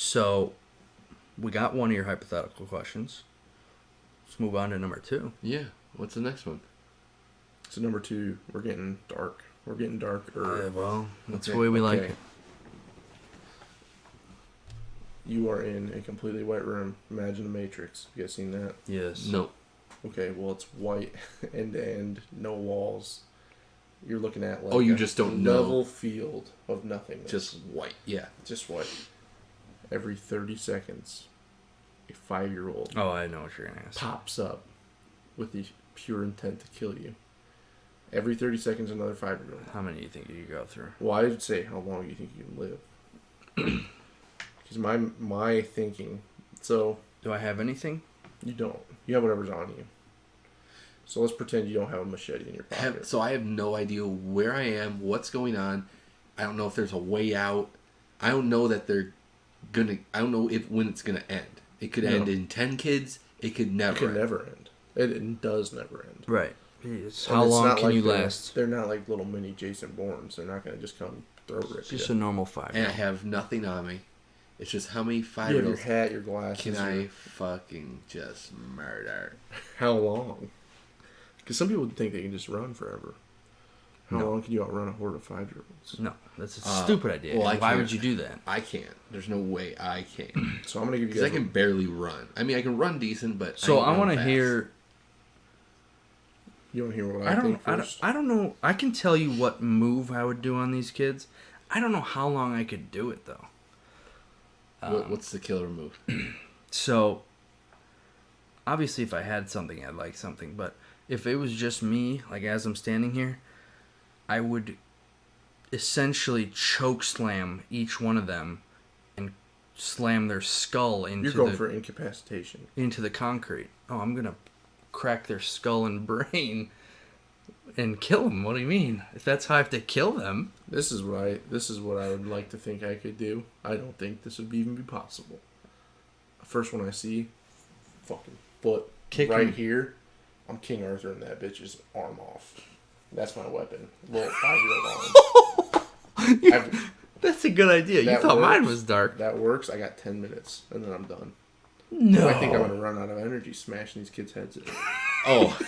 So, we got one of your hypothetical questions. Let's move on to number 2. Yeah. What's the next one? So number 2, we're getting dark. We're getting darker. Well, that's the way we like it. You are in a completely white room. Imagine the Matrix. You guys seen that? Yes. No. Okay, well, it's white end to end, no walls. You're looking at like you just don't know. level field of nothingness. Just white. Yeah. Just white. Every 30 seconds, a 5-year-old Oh, I know what you're going to ask. pops up with the pure intent to kill you. Every 30 seconds, another 5-year-old. How many do you think you could go through? Well, I would say, how long do you think you can live? Because my thinking, so... Do I have anything? You don't. You have whatever's on you. So let's pretend you don't have a machete in your pocket. So I have no idea where I am, what's going on. I don't know if there's a way out. I don't know that they're gonna. I don't know when it's gonna end. It could end in 10 kids. It could never. It could never end. It does never end. Right. How long can you last? They're not like little mini Jason Bournes. They're not gonna just come throw rip It's just you. a normal 5. And I have nothing on me. It's just how many You have 5-year-olds your hat, your glasses. can I fucking just murder? How long? Because some people think they can just run forever. How long can you outrun a horde of 5-year-olds? No, that's a stupid idea. well, Why would you do that? I can't. There's no way I can. So I'm gonna give you Because guys. I can barely run. I mean, I can run decent, but So I I want to fast. hear. You want to hear what I think first? I don't know. I can tell you what move I would do on these kids. I don't know how long I could do it though. What's the killer move? So, obviously, if I had something, I'd like something. But if it was just me, like as I'm standing here, I would essentially choke slam each one of them and slam their skull into You're going for incapacitation. into the concrete. Oh, I'm gonna crack their skull and brain and kill them. What do you mean? If that's how I have to kill them. This is what I would like to think I could do. I don't think this would even be possible. First one I see, fucking foot Kick right him. here. I'm King Arthur and that bitch's arm off. That's my weapon. Little 5-year-old arm. That's a good idea. You That thought mine works. was dark. That works. I got 10 minutes and then I'm done. No. I think I'm gonna run out of energy smashing these kids' heads in. Oh,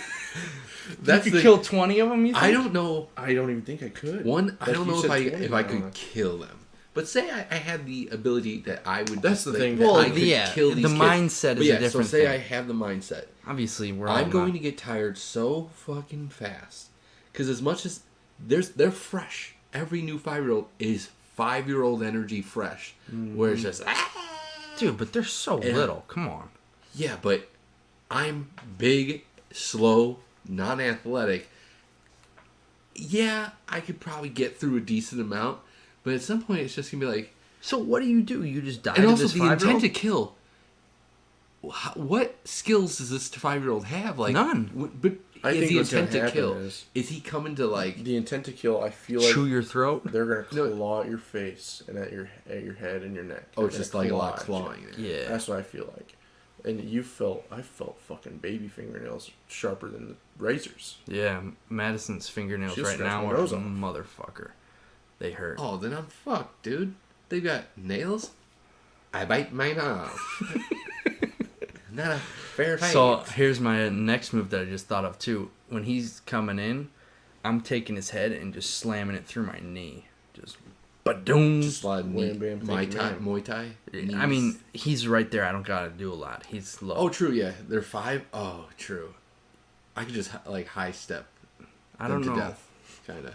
That's you could kill 20 of them. You think? I don't know. I don't even think I could. I don't know if I could could. kill them. But say I had the ability that I would. That's the thing. Well, I could kill these the kids. mindset But is yeah, a different so say thing. I have the mindset. Obviously, we're all I'm going not. to get tired so fucking fast because as much as they're fresh. Every new 5-year-old is 5-year-old energy fresh, where it's just Dude, but they're so little. Come on. Yeah, but I'm big, slow, non-athletic. Yeah, I could probably get through a decent amount, but at some point it's just gonna be like. So what do? You just die And to also this the 5-year-old? intent to kill. What skills does this 5-year-old have? Like None. But I is think the what's gonna intent to kill? happen Is he coming to like? The intent to kill, I feel like Chew your throat? they're gonna claw at your face and at your head and your neck. Oh, it's They're just gonna like a lot of claw at clawing. you. Yeah. That's what I feel like. And I felt fucking baby fingernails sharper than the razors. Yeah, Madison's fingernails She'll right scratch now my are nose off. motherfucker. They hurt. Oh, then I'm fucked, dude. They've got nails. I bite mine off. Not a fair fight. So here's my next move that I just thought of too. When he's coming in, I'm taking his head and just slamming it through my knee. Just ba-doom. Just slide Wham, bam, thank you, ma'am. Muay Thai. I mean, he's right there. I don't gotta do a lot. He's low. Oh, true. Yeah, they're 5. Oh, true. I could just like high step. I don't them know. to death, kind of.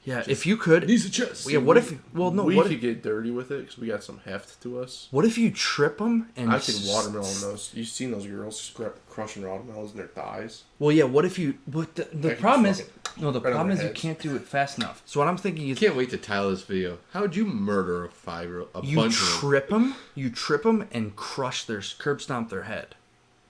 Yeah, if you could. Knees to chest. Yeah, what if? Well, no. we What could if, get dirty with it because we got some heft to us. what if you trip them and? I could watermelon those. You've seen those girls crushing watermelons in their thighs? Well, yeah. What if you? But the could problem is, fucking no. The right on problem their is you heads. can't do it fast enough. So what I'm thinking is, Can't wait to title this video. How would you murder a 5-year-old? A you bunch of them trip them, and crush their curb stomp their head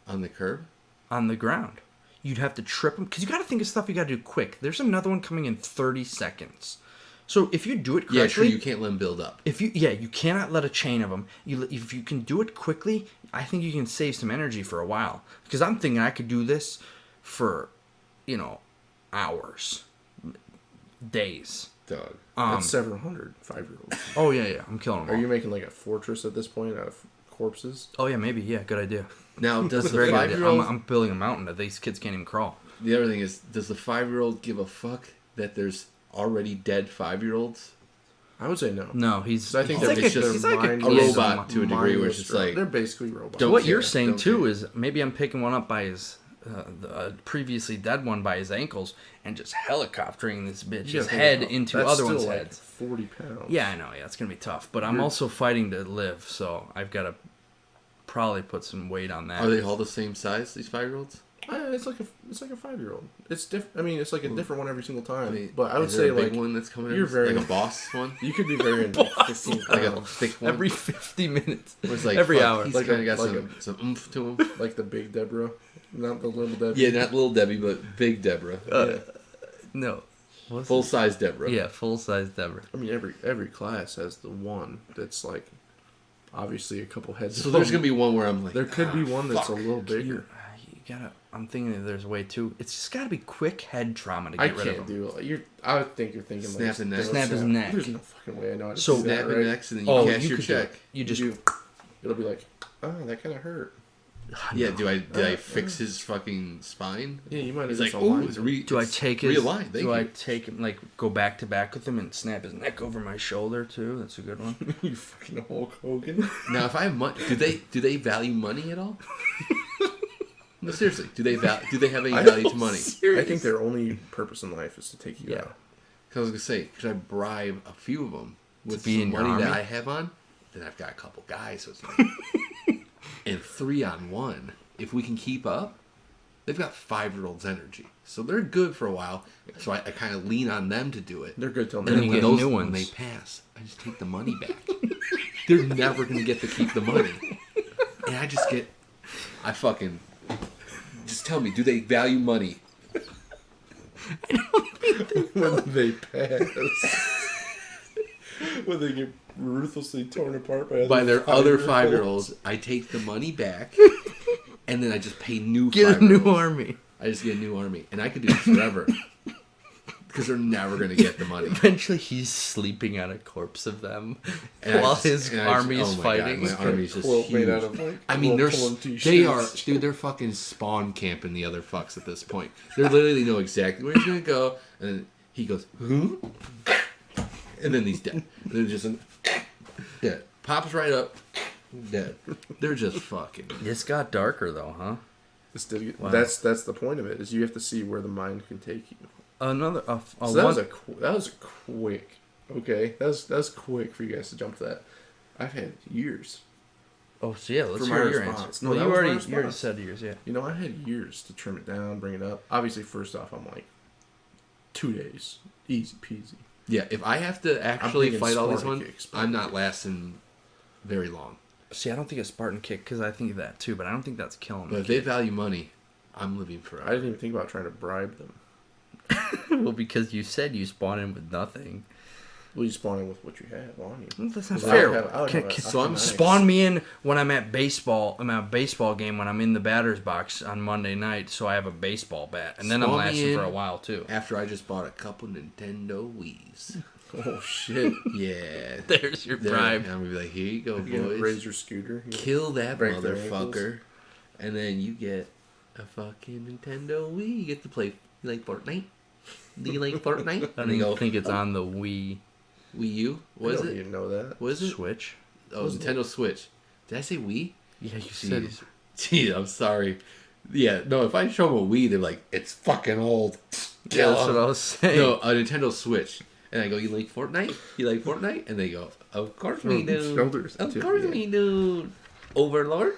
on the curb? on the ground. You'd have to trip them because you got to think of stuff you got to do quick. There's another one coming in 30 seconds. So if you do it correctly, Yeah, true. You can't let them build up. you cannot let a chain of them. If you can do it quickly, I think you can save some energy for a while. Because I'm thinking I could do this for, hours, days. Dog. That's several hundred 5-year-olds. Oh yeah, I'm killing them Are all. you making like a fortress at this point out of corpses? Oh yeah, maybe. Yeah, good idea. Now, does the Very good idea. 5-year-old... I'm building a mountain that these kids can't even crawl. The other thing is, does the 5-year-old give a fuck that there's already dead 5-year-olds? I would say no. No, he's. I think he's that like it's a, just he's like mind- A Yes. robot to a degree where it's just like... They're basically robots. Don't what care, you're saying don't too care. is maybe I'm picking one up by his the previously dead one by his ankles and just helicoptering this bitch's You gotta think head about- into that's other still ones' like heads. 40 pounds. Yeah, I know. Yeah, it's gonna be tough. But I'm also fighting to live, so I've got to probably put some weight on that. Are they all the same size, these 5-year-olds? It's like a 5-year-old. It's different. I mean, it's like a different one every single time. I mean, but I would is there say a big like one that's coming in? you're very- Like a boss one? you could be very into 15 Like a pounds. thick one? Every 50 minutes. Where it's like, every fuck, hour. He's Like kind a- of got like some oomph to him. Like the big Deborah, not the little Debbie. Yeah, not little Debbie, but big Deborah. No. What's Full size Deborah. Yeah, full size Deborah. I mean, every class has the one that's like obviously a couple heads. So there's going to be one where I'm like... There could be one that's fuck. a little bigger. You gotta. I'm thinking that there's a way too. It's just gotta be quick head trauma to I get rid of can't them. do it. I would think you're thinking Snap the neck. Snap his neck. There's no fucking way I know how to So- do that, Snap right? it next and then you cash your could do check. it. You just. It'll be like, oh, that kind of hurt. Yeah, did I fix his fucking spine? Yeah, you might have He's just like, ooh, aligned it's it. Do I take his? realigned. Thank do I you. take him like go back to back with him and snap his neck over my shoulder too? That's a good one. You fucking Hulk Hogan. Now, if I have money, do they value money at all? No, seriously, do they have any value to money? I think their only purpose in life is to take you Yeah. out. Because I was gonna say, could I bribe a few of them with be some in your money that army? I have on? Then I've got a couple guys with me, and 3-on-1. If we can keep up, they've got 5-year-olds energy, so they're good for a while. So I kind of lean on them to do it. They're good till And Then then you when get new when ones. they pass, I just take the money back. They're never gonna get to keep the money, and I fucking just tell me, do they value money? when they pass. When they get ruthlessly torn apart By their other 5-year-olds, I take the money back, and then I just pay new. Get a 5-year-olds. new army. I just get a new army, and I could do this forever because they're never gonna get the money. Eventually, he's sleeping on a corpse of them And I while just- his and I just- army's oh my fighting. God, my army's just Quilt huge. made out of like I mean, little they pulling are, t-shirts. dude. They're fucking spawn camping the other fucks at this point. They literally know exactly where he's gonna go, and then he goes, "Huh?" And then he's dead. And they're just dead. Pops right up, dead. They're just fucking. This got darker though, huh? Wow. That's the point of it. Is you have to see where the mind can take you. Another. So that was quick. Okay, that was quick for you guys to jump to that. I've had years. Oh, so yeah. Let's For my hear your response. answer. No, Well, that you was my already response. said yours, yeah. You know, I had years to trim it down, bring it up. Obviously, first off, I'm like 2 days, easy peasy. Yeah, if I have to actually thinking fight all these Spartan ones, kicks, I'm not lasting very long. See, I don't think a Spartan kick because I think of that too, but I don't think that's killing But me. if they value money, I'm living I forever. didn't even think about trying to bribe them. Well, because you said you spawn in with nothing. Well, you spawn in with what you have on you. Well, that's not I fair. would have- I would have a- so I'm Spawn me in when I'm at baseball. I'm at a baseball game when I'm in the batter's box on Monday night, so I have a baseball bat, and then I'm Spawn me lasting in. for a while too. After I just bought a couple Nintendo Wii's. Oh shit! Yeah. There's your Then bribe. I'm gonna be like, here you go, You gonna boys. raise your scooter? You Kill that break their motherfucker. And then you get a fucking Nintendo Wii. You get to play. You like Fortnite? Do you like Fortnite? I And don't they even go, think it's on the Wii Wii U? What is don't it? even know that. What is it? Switch. Oh, Nintendo Switch. Did I say Wii? Yeah, you said. Jeez. Jeez, I'm sorry. Yeah, no, if I show them a Wii, they're like, it's fucking old. Yeah, Kill that's 'em. what I was saying. No, a Nintendo Switch. And I go, you like Fortnite? You like Fortnite? And they go, of course we do. Shoulders Of too, course yeah. we do. Overlord?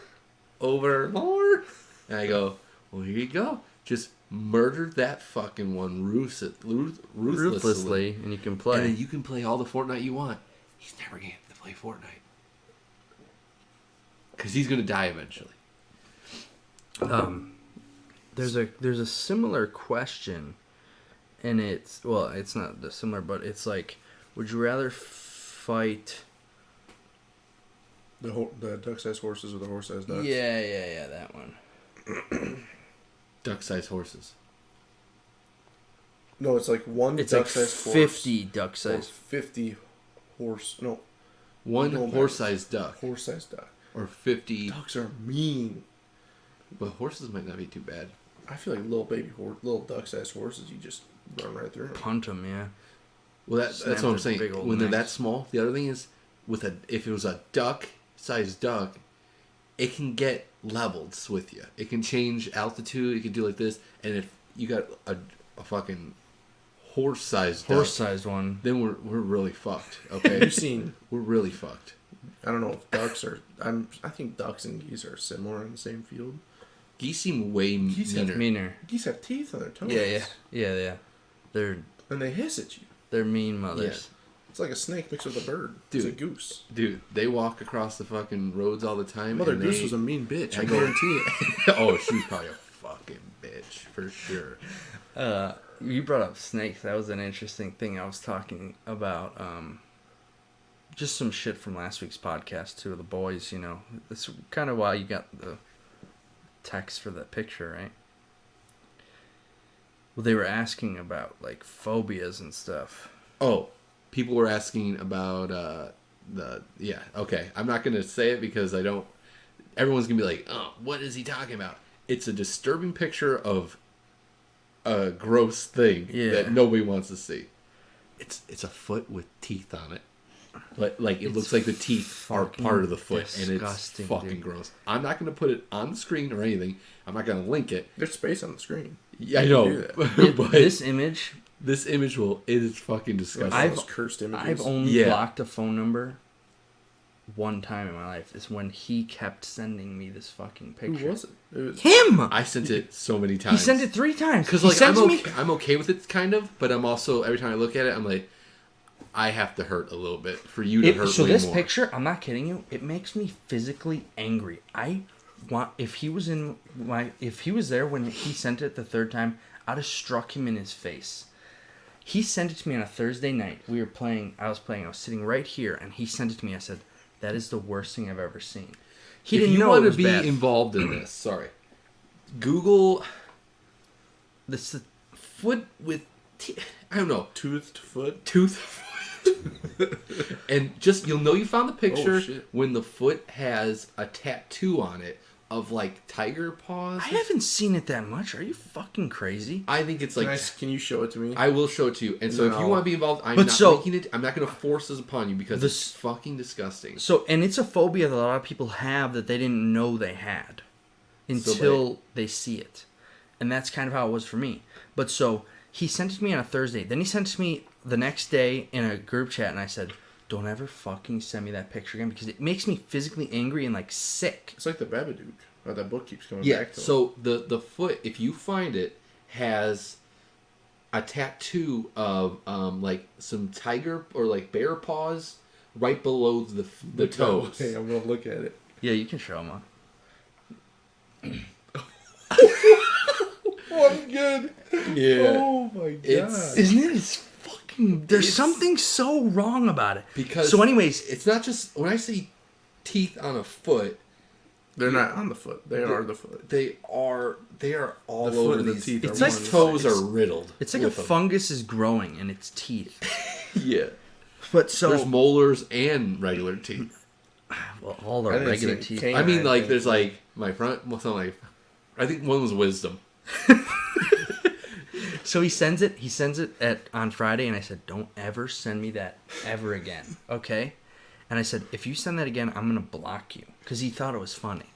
Overlord? And I go, well, here you go. Just murder that fucking one ruthlessly. Ruthlessly, and you can play. And then you can play all the Fortnite you want. He's never going to get to play Fortnite. Because he's going to die eventually. There's a similar question, and it's not similar, but it's like, would you rather fight? The duck-sized horses or the horse-sized ducks? Yeah, that one. Duck-sized horses. No, it's like one It's like duck-sized horse. 50 Or duck-sized. 50 horse. No, One Going back. horse-sized duck. horse-sized duck. Or 50... Ducks are mean. But horses might not be too bad. I feel like little duck-sized horses, you just run right through them. Punt them, yeah. Well, Snap that's what I'm their saying. big old When they're that necks. small, the other thing is, if it was a duck-sized duck, it can get levels with you. It can change altitude. It can do like this. And if you got a fucking horse-sized duck, Horse-sized one. then we're really fucked. Okay, You've seen, we're really fucked. I don't know if ducks are, I think ducks and geese are similar in the same field. Geese seem way Geese have meaner. Meaner. Geese have teeth on their toes. Yeah. They're And they hiss at you. mean mothers. It's like a snake mixed with a bird. Dude. It's a goose. Dude, they walk across the fucking roads all the time. Mother and Goose they- was a mean bitch. I go- guarantee it. Oh, she's probably a fucking bitch for sure. You brought up snakes. That was an interesting thing. I was talking about just some shit from last week's podcast to the boys, you know. That's kind of why you got the text for that picture, right? Well, they were asking about, like, phobias and stuff. Oh, people were asking about yeah, okay. I'm not gonna say it because I don't. Everyone's gonna be like, oh, what is he talking about? It's a disturbing picture of a gross thing that nobody wants to see. It's a foot with teeth on it. But like it looks like the teeth are part of the foot, and it's fucking dude. gross. I'm not gonna put it on the screen or anything. I'm not gonna link it. There's space on the screen. Yeah, I You know, can do but This image, this image it is fucking disgusting. One of those cursed images. I've only Yeah. blocked a phone number one time in my life. Is when he kept sending me this fucking picture. Who was it? It was Him! I sent it so many He times. sent it 3 times. Because He like sends I'm okay with it kind of, but I'm also every time I look at it, I'm like, I have to hurt a little bit for you to hurt So way this more. picture, I'm not kidding you, it makes me physically angry. I want if he was there when he sent it the 3rd time, I'd have struck him in his face. He sent it to me on a Thursday night. I was sitting right here, and he sent it to me. I said, that is the worst thing I've ever seen. He didn't know it was to be bad. involved in this, Google This is foot with I don't know, toothed foot. tooth and just you'll know you found the picture Oh, shit. when the foot has a tattoo on it of like tiger paws. I haven't seen it that much. Are you fucking crazy? I think it's like Can you show it to me? I will show it to you. And so if you No. want to be involved, I'm But not so- making it. I'm not going to force this upon you because This- it's fucking disgusting. So, and it's a phobia that a lot of people have that they didn't know they had until they see it. And that's kind of how it was for me. But so, he sent it to me on a Thursday. Then he sent it to me the next day in a group chat, and I said, don't ever fucking send me that picture again because it makes me physically angry and, like, sick. It's like the Babadook. Oh, that book keeps coming Yeah. back to So the foot, if you find it, has a tattoo of like some tiger or like bear paws right below the toes. Okay, I'm gonna look at it. Yeah, you can show him on. Oh, I'm good. Yeah. Oh my god. It's- Isn't it? It's fucking... There's It's- something so wrong about it. Because So anyways... it's not just when I say teeth on a foot, They're not on the foot. They are the foot. they are all The over foot and the these. teeth It's are like one toes size. are riddled. It's like a with them. fungus is growing in its teeth. Yeah. But so... There's molars and regular teeth. well, all I the didn't regular see teeth. cane- I mean, like think- there's like my front. What's not like? I think one was wisdom. So he sends it on Friday, and I said, don't ever send me that ever again, okay? And I said, if you send that again, I'm going to block you, because he thought it was funny.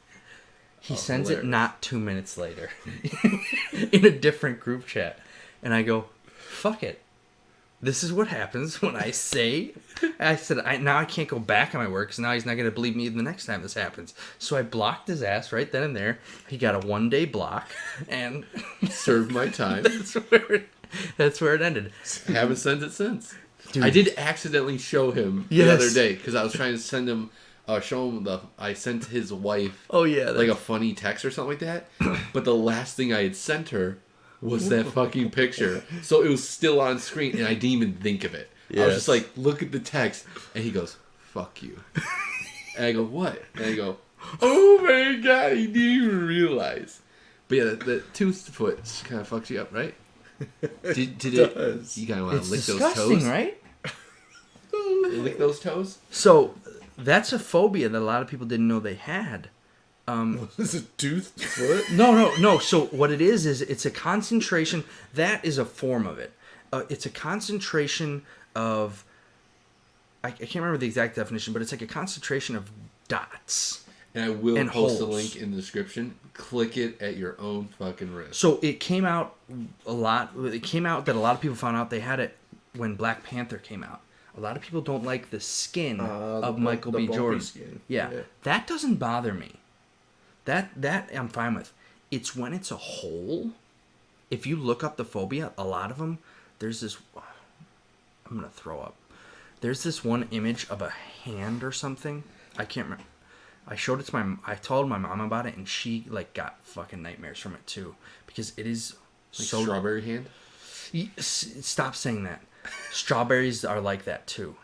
He sends it hilarious. not 2 minutes later in a different group chat. And I go, fuck it. This is what happens when I said, now I can't go back on my word because now he's not going to believe me the next time this happens. So I blocked his ass right then and there. He got a 1-day block, and Served my time. that's where it ended. Haven't sent it since. Dude. I did accidentally show him the Yes. other day because I was trying to send him, show him I sent his wife Oh, yeah. like a funny text or something like that. But the last thing I had sent her was that fucking picture. So it was still on screen and I didn't even think of it. I was just Yes. like, look at the text. And he goes, fuck you. And I go, what? And I go, oh my god, he didn't even realize. But yeah, the tooth foot kind of fucks you up, right? Did It it? does. You gotta want It's to lick those disgusting, toes, right? Lick those toes. So that's a phobia that a lot of people didn't know they had. Is it toothed foot? No. So what it is it's a concentration. That is a form of it. It's a concentration of. I can't remember the exact definition, but it's like a concentration of dots. And I will And post a holes. link in the description. Click it at your own fucking risk. So it came out a lot. It came out that a lot of people found out they had it when Black Panther came out. A lot of people don't like the skin of Michael B. Jordan. Skin. Yeah, that doesn't bother me. That I'm fine with. It's when it's a hole. If you look up the phobia, a lot of them, there's this. I'm gonna throw up. There's this one image of a hand or something. I can't remember. I showed it to I told my mom about it, and she like got fucking nightmares from it too, because it is Like so. strawberry hand. Stop saying that. Strawberries are like that too.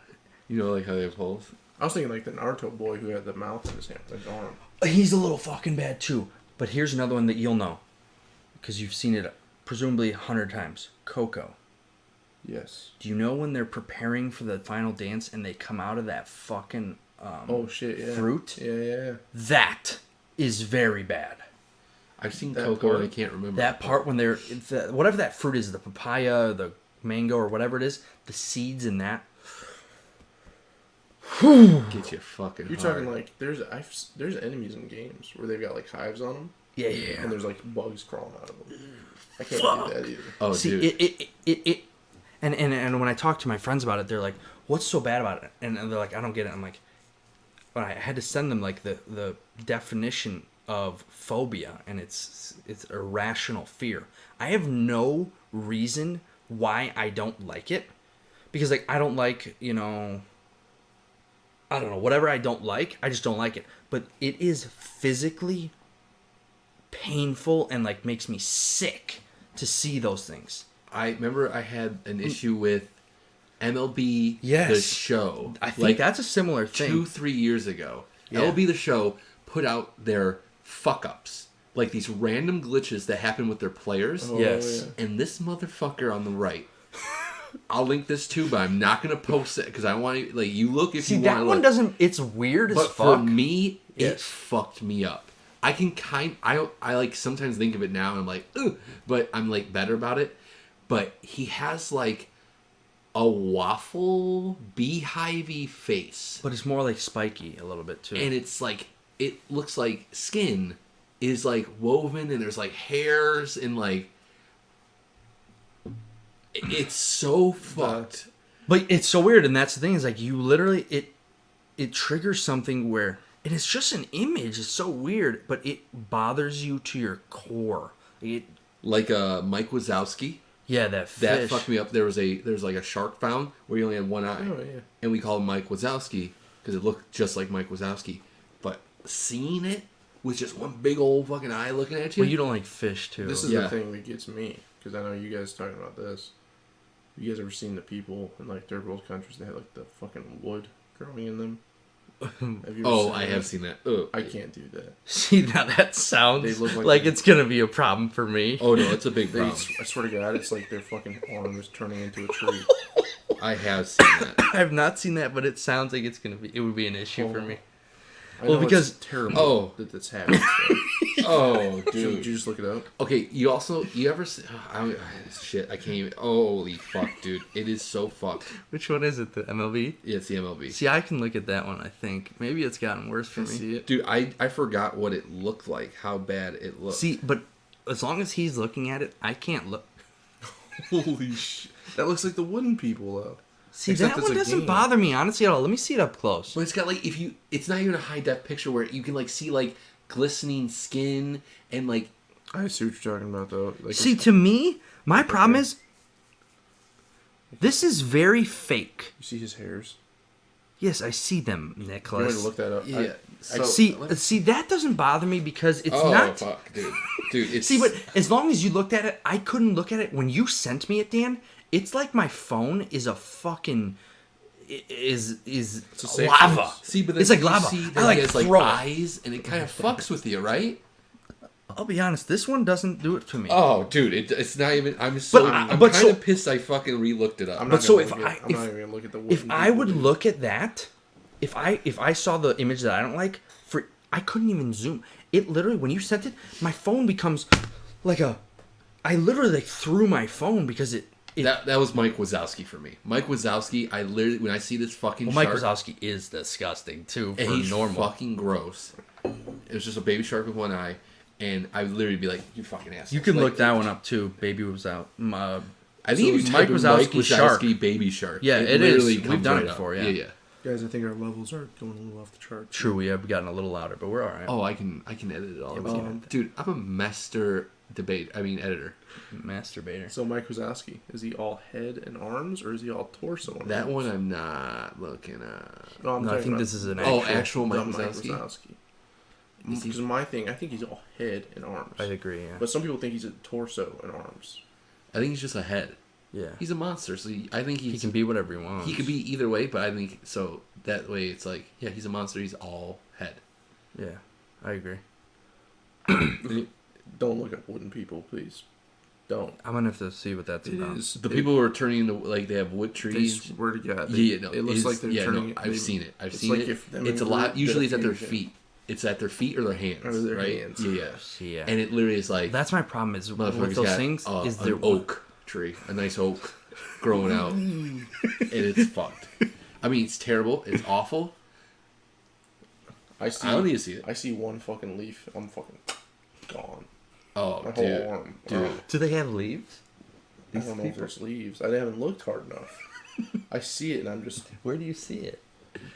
You know, like how they have holes. I was thinking like the Naruto boy who had the mouth in his hand, his arm. He's a little fucking bad too. But here's another one that you'll know, because you've seen it presumably 100 times. Coco. Yes. Do you know when they're preparing for the final dance and they come out of that fucking Oh shit! Yeah. fruit? Yeah. That is very bad. I've seen That Coco part? and I can't remember. That part when they're whatever that fruit is, the papaya, the mango, or whatever it is, the seeds in that. Get you fucking. You're hard. talking like there's enemies in games where they've got like hives on them. Yeah. And there's like bugs crawling out of them. I can't Fuck. do that either. Oh, See, dude. it and when I talk to my friends about it, they're like, "What's so bad about it?" And they're like, "I don't get it." I'm like, but I had to send them like the definition of phobia, and it's irrational fear. I have no reason why I don't like it, because like I don't like, I don't know, whatever I don't like, I just don't like it. But it is physically painful and like makes me sick to see those things. I remember I had an issue with MLB Yes. the show. I think like that's a similar thing. 2-3 years ago. Yeah. MLB the show put out their fuck ups, like these random glitches that happen with their players. Oh, Yes. yeah. And this motherfucker on the right. I'll link this too, but I'm not gonna post it because I want you, like, you look if See, you that want to one look. doesn't. It's weird as But fuck. for me, it Yes. fucked me up. I can I like sometimes think of it now and I'm like, ugh, but I'm like better about it. But he has like a waffle beehivey face, But it's more like spiky a little bit too. and it's like it looks like skin is like woven, and there's like hairs and like it's so fucked. But it's so weird, and that's the thing, is like you literally it triggers something where, and it's just an image. It's so weird, but it bothers you to your core. Like Mike Wazowski. Yeah, that That fish. fucked me up. There's like a shark found where he only had one eye. Oh, yeah. And we called him Mike Wazowski because it looked just like Mike Wazowski. But seeing it with just one big old fucking eye looking at you. Well, you don't like fish too. This is Yeah. the thing that gets me, because I know you guys talking about this. You guys ever seen the people in like third world countries that have like the fucking wood growing in them? Have you ever I have seen that. Ugh. I can't do that. See, now that sounds They look like, like- it's gonna be a problem for me. Oh no, it's a big They, problem. I swear to God, it's like their fucking arm is turning into a tree. I have seen that. I have not seen that, but it sounds like it would be an issue for me. I Well, know because- it's terrible Oh. that that's happening. Oh, Did dude. you just look it up? Okay, you ever see... shit, I can't even... Holy fuck, dude. It is so fucked. Which one is it? The MLB? Yeah, it's the MLB. See, I can look at that one. I think maybe it's gotten worse for I me. see it. Dude, I forgot what it looked like, how bad it looked. See, but as long as he's looking at it, I can't look. Holy shit. That looks like the wooden people, though. See, Except that it's one a doesn't game. bother me honestly at all. Let me see it up close. But it's got like, it's not even a high def picture where you can like see like glistening skin and like, I see what you're talking about, though. Like, See, to me, my problem is this is very fake. you see his hairs? Yes, I see them, You want Nicholas. to look that up? yeah. So, See, that doesn't bother me because it's oh, not. fuck, dude. Dude, it's... See, but as long as you looked at it, I couldn't look at it. When you sent me it, Dan, it's like my phone is a fucking is a safe lava. place. See, but then it's like you lava. see I that like he has like throw it. eyes, and it kind of fucks with you, right? I'll be honest, this one doesn't do it to me. Oh, dude, it's not even. I'm But kind of pissed. I fucking re-looked it up. I'm But not so gonna if look at- I'm not even gonna look at the wooden if I people, would dude. look at that, if I saw the image that I don't like, I couldn't even zoom. It literally, when you sent it, my phone becomes like I literally like threw my phone because it that was Mike Wazowski for me. Mike Wazowski, I literally, when I see this fucking Mike shark, Wazowski is disgusting too for and he's normal. fucking gross. It was just a baby shark with one eye, and I would literally be like, "You fucking asshole." You can like, look that one up too. Baby was out. I think if you Mike type in Wazowski Mike shark. Wazowski baby shark. Yeah, it is. literally We've comes done right it up. before, yeah. yeah. Guys, I think our levels are going a little off the charts. True, we have gotten a little louder, but we're all right. Oh, I can edit it all. Yeah, we can edit that. Dude, I'm a master editor. Masturbator. So Mike Wazowski, is he all head and arms, or is he all torso? And That arms? one I'm not looking at. No, I'm No, I talking think about this is an Actual Mike the Wazowski. Because my thing, I think he's all head and arms. I agree. Yeah. But some people think he's a torso and arms. I think he's just a head. Yeah. He's a monster, so I think He can be whatever he wants. He could be either way, but I think so. That way, it's like, yeah, he's a monster. He's all head. Yeah, I agree. Don't look at wooden people, please. Don't. I'm gonna have to see what that's It about. is The people who are turning into like they have wood They trees. swear to God. Yeah, no, it looks like they're turning. I've seen it. I've it's seen like it. if them It's a and lot. Groot Usually, did it's a at their fusion. feet. It's at their feet or their hands. Or their right? hands. Yeah. Yeah. And it literally is like That's my problem is with motherfucker's those got things is an they're oak tree, a nice oak growing out, and it's fucked. I mean, it's terrible. It's awful. I see. I don't need to see it. I see one fucking leaf. I'm fucking gone. Oh, My dude, whole arm. dude. Do they have leaves? I don't know if there's leaves. I haven't looked hard enough. I see it and I'm just. Where do you see it?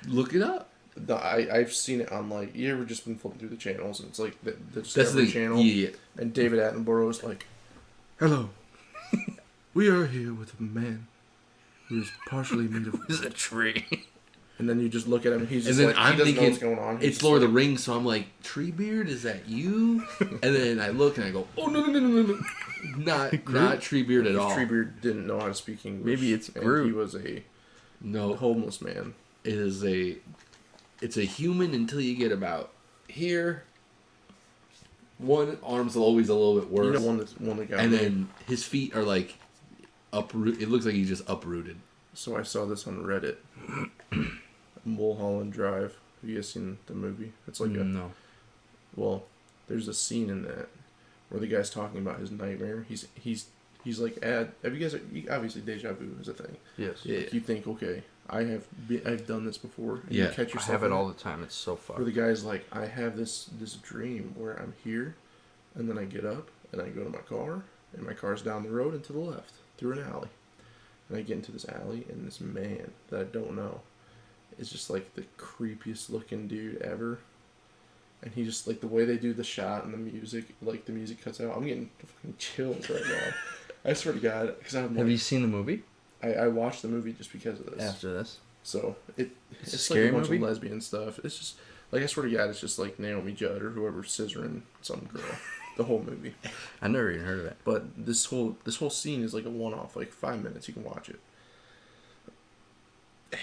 Look it up. No, I've seen it on like you ever just been flipping through the channels and it's like the That's Discovery the Channel Yeah. and David Attenborough is like, "Hello, we are here with a man who is partially made of." It's a tree. And then you just look at him. He's And just then like, I'm he doesn't know thinking, what's going on. He's it's just Lord of like, the Rings, so I'm like, Treebeard, is that you? And then I look and I go, oh, no. Not Treebeard at all. Treebeard didn't know how to speak English. Maybe it's and Groot. He was a No, homeless man. it's a human until you get about here. One arm's always a little bit worse. You know, one that got and me. then his feet are like uproot. It looks like he's just uprooted. So I saw this on Reddit. Mulholland Drive. Have you guys seen the movie? It's like No. well, there's a scene in that where the guy's talking about his nightmare. He's like, have you guys obviously deja vu is a thing. Yes. Yeah. Like you think, okay, I've done this before. And Yeah. you catch I yourself have it in all the time. It's so fun. Where the guy's like, I have this dream where I'm here, and then I get up and I go to my car, and my car's down the road and to the left through an alley, and I get into this alley, and this man that I don't know is just like the creepiest looking dude ever, and he just like the way they do the shot and the music, like the music cuts out. I'm getting fucking chills right now. I swear to God, because I'm Have like, you seen the movie I watched the movie just because of this. after this? So it's a like scary a bunch movie? of lesbian stuff. It's just like I swear to God, it's just like Naomi Judd or whoever scissoring some girl. The whole movie. I never even heard of it. But this whole scene is like a one-off, like 5 minutes. You can watch it.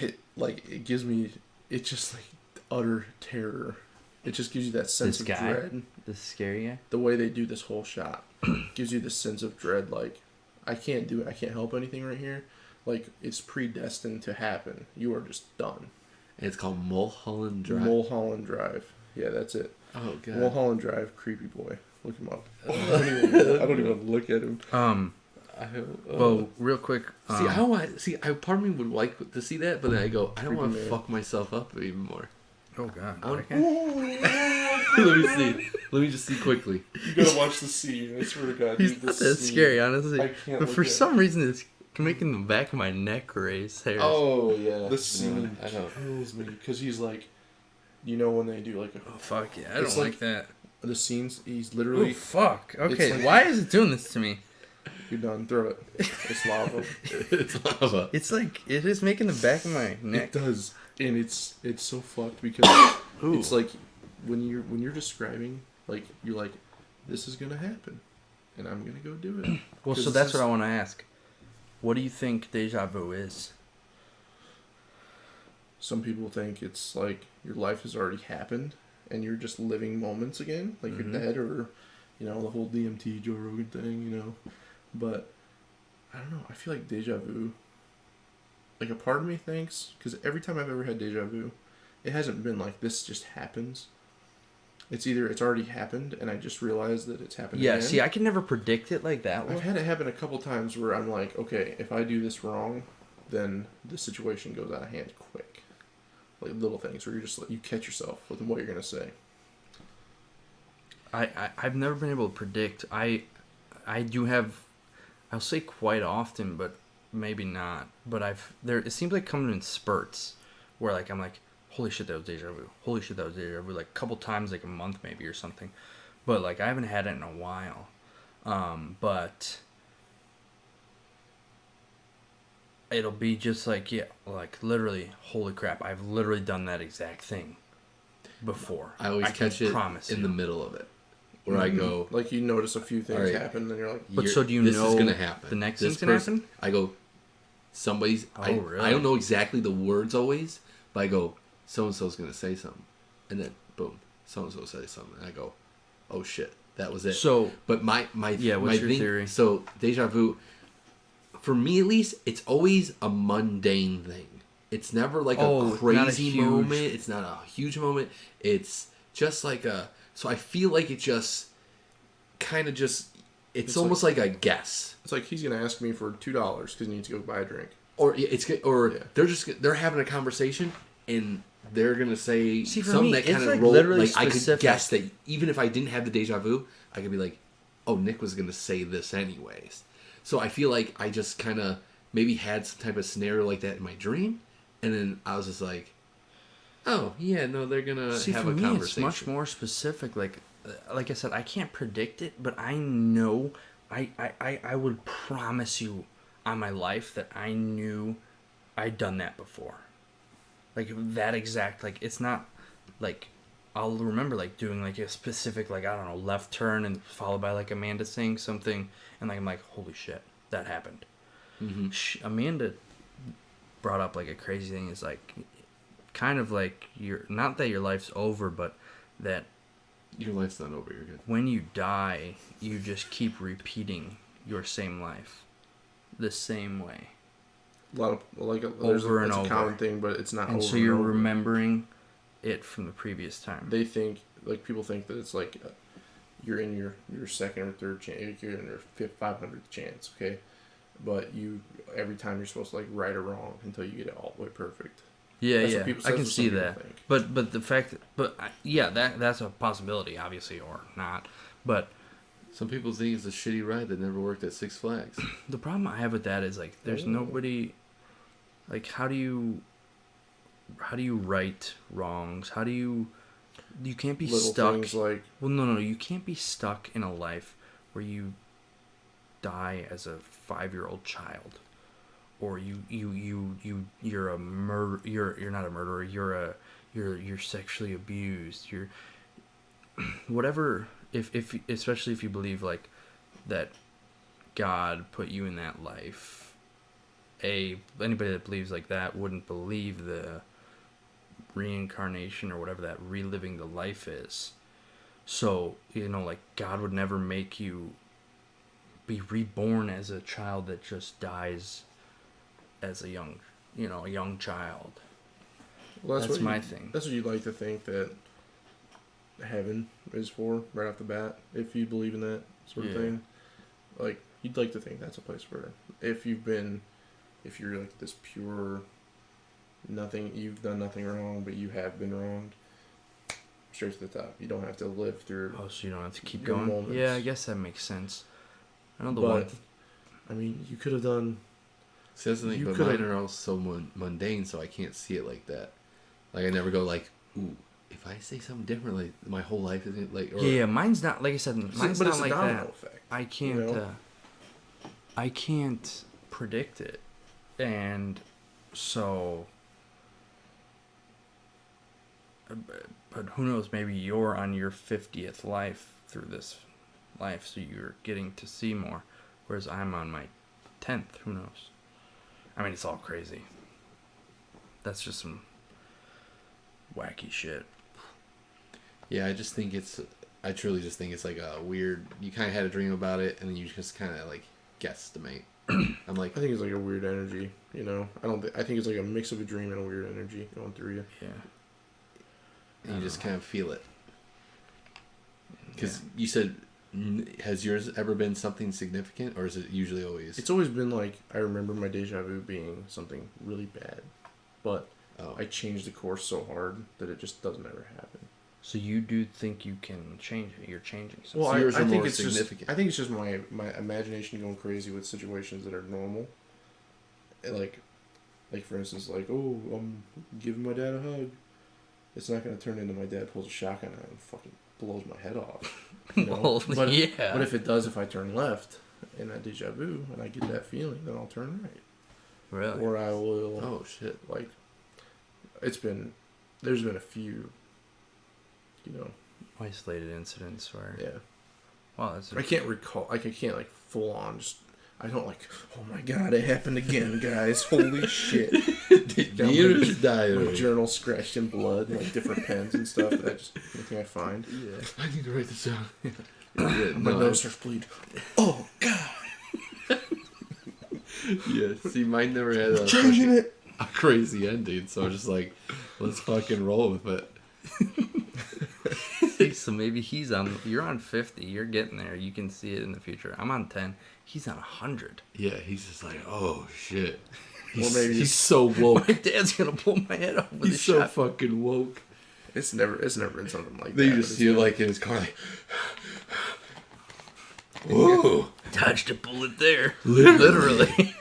It gives me, it's just like utter terror. It just gives you that sense This of guy? dread. This scary guy? The way they do this whole shot gives you this sense of dread. Like I can't do it. I can't help anything right here. Like it's predestined to happen. You are just done. And it's called Mulholland Drive. Mulholland Drive. Yeah, that's it. Oh god. Mulholland Drive, creepy boy. Look him up. I don't even look at him. Well, real quick. See, I want. See, part of me would like to see that, but then I go, I don't Creepy want to man. fuck myself up even more. Oh God. I wanna- Okay. Let me see. Let me just see quickly. You gotta watch the scene. I swear to God. He's dude, not this that scene- scary, honestly. I can't But look for at some reason, it's making the back of my neck raise hairs. Oh yeah. The scene I know. kills me because he's like, you know when they do like Oh, fuck yeah! I It's don't like- like that. the scenes. He's Oh literally. fuck! Okay, like- why is it doing this to me? You're done. Throw it. It's lava. It's lava. It's like it is making the back of my It neck. does, and it's so fucked because it's like when you're describing, like you're like, this is gonna happen, and I'm gonna go do it. Well, 'Cause so this that's is- what I want to ask. What do you think deja vu is? Some people think it's like your life has already happened and you're just living moments again, like Mhm. you're dead or the whole DMT Joe Rogan thing, but I don't know. I feel like deja vu. Like a part of me thinks, because every time I've ever had deja vu, it hasn't been like this just happens. It's either it's already happened and I just realized that it's happened again. See, I can never predict it like that. I've had it happen a couple times where I'm like, okay, if I do this wrong, then the situation goes out of hand quick. Like little things where you're just like, you catch yourself with what you're going to say. I've never been able to predict. I do have, I'll say quite often, but maybe not. But it seems like coming in spurts where like I'm like, holy shit, that was deja vu. Holy shit, that was deja vu. Like a couple times, like a month maybe or something. But like I haven't had it in a while. But it'll be just like, yeah, like literally, holy crap, I've literally done that exact thing before. I always catch it in the middle of it. Where I go... Like you notice a few things happen and you're like... But so do you know this is going to happen. The next thing's going to happen? I go, somebody's... Really? I don't know exactly the words always, but I go, so-and-so's going to say something. And then, boom, so-and-so says something. And I go, oh shit, that was it. So... But my what's your theory? So, deja vu, for me at least, it's always a mundane thing. It's never like a crazy moment. It's not a huge moment. It's just like a... So I feel like it just kind of just... It's almost like a guess. It's like he's going to ask me for $2 because he needs to go buy a drink. They're having a conversation and they're going to say something that kind of like I could guess that even if I didn't have the deja vu, I could be like, oh, Nick was going to say this anyways. So I feel like I just kind of maybe had some type of scenario like that in my dream. And then I was just like, oh, yeah, no, they're going to have a conversation. It's much more specific. Like I said, I can't predict it, but I know, I would promise you on my life that I knew I'd done that before. Like, that exact, like, it's not, like, I'll remember, like, doing, like, a specific, like, I don't know, left turn and followed by, like, Amanda saying something, and, like, I'm like, holy shit, that happened. Mm-hmm. Amanda brought up, like, a crazy thing is, like, kind of like not that your life's over, but that your life's not over. You're good. When you die, you just keep repeating your same life, the same way. A lot of over and over. It's a common thing, but it's not. And so you're remembering it from the previous time. They think people think that it's like you're in your second or third chance, you're in your 500th chance, okay? But every time you're supposed to like right or wrong until you get it all the way perfect. Yeah, I can see that. But the fact that, that's a possibility, obviously, or not. But some people think it's a shitty ride that never worked at Six Flags. The problem I have with that is like there's nobody. Like, how do you right wrongs? How do you can't be stuck. Things like, well, no, you can't be stuck in a life where you die as a 5-year-old child. Or you're a murder. You're not a murderer. You're sexually abused. You're whatever. If especially if you believe like that God put you in that life. Anybody that believes like that wouldn't believe the reincarnation or whatever that reliving the life is. So like God would never make you be reborn as a child that just dies as a young child. Well, that's my thing. That's what you'd like to think that heaven is for right off the bat, if you believe in that sort of thing. Like, you'd like to think that's a place where if you're like this pure nothing, you've done nothing wrong, but you have been wronged, straight to the top. You don't have to live through. Oh, so you don't have to keep going. Moments. Yeah, I guess that makes sense. I mean, you could have done. Says something, but mine are all so mundane, so I can't see it like that. Like, I never go like, ooh, if I say something differently, my whole life isn't like. Or, yeah, mine's not like I said. Mine's not like that. Effect, I can't. I can't predict it, and so. But who knows? Maybe you're on your 50th life through this life, so you're getting to see more, whereas I'm on my 10th. Who knows? I mean, it's all crazy. That's just some wacky shit. Yeah, I just think it's I truly just think it's like a weird. You kind of had a dream about it, and then you just kind of like guesstimate. I'm like, I think it's like a weird energy. You know, I think it's like a mix of a dream and a weird energy going through you. Yeah. And you just kind of feel it. Because you said, has yours ever been something significant, or is it usually always? It's always been like, I remember my deja vu being something really bad, but I changed the course so hard that it just doesn't ever happen. So you do think you can change it? You're changing something. Well, So yours I are think more it's significant. just, I think it's just my imagination going crazy with situations that are normal. Like for instance, like, oh, I'm giving my dad a hug. It's not going to turn into my dad pulls a shotgun out and fucking blows my head off. You know? Well, but, yeah. But if it does, if I turn left in that deja vu and I get that feeling, then I'll turn right. Really? Or I will. Oh shit! Like, there's been a few, you know. Isolated incidents where... Yeah. Wow, that's... I can't recall. Like, I can't, like, full on just... I don't, like, oh my god, it happened again, guys. Holy shit. Got Years my diary. journal scratched in blood, like, different pens and stuff. Anything I find. Yeah. I need to write this down. My nose starts bleeding. Oh, god. Yeah, see, mine never had a Changing it. crazy ending, so I'm just like, let's fucking roll with it. So maybe you're on 50, you're getting there, you can see it in the future. I'm on 10, he's on 100. Yeah, he's just like, oh shit. Maybe He's so woke. My dad's gonna pull my head off with He's a so shot. fucking woke. It's never been something like Then that. you just see it like in his car, like, whoa. Dodged a bullet there. Literally.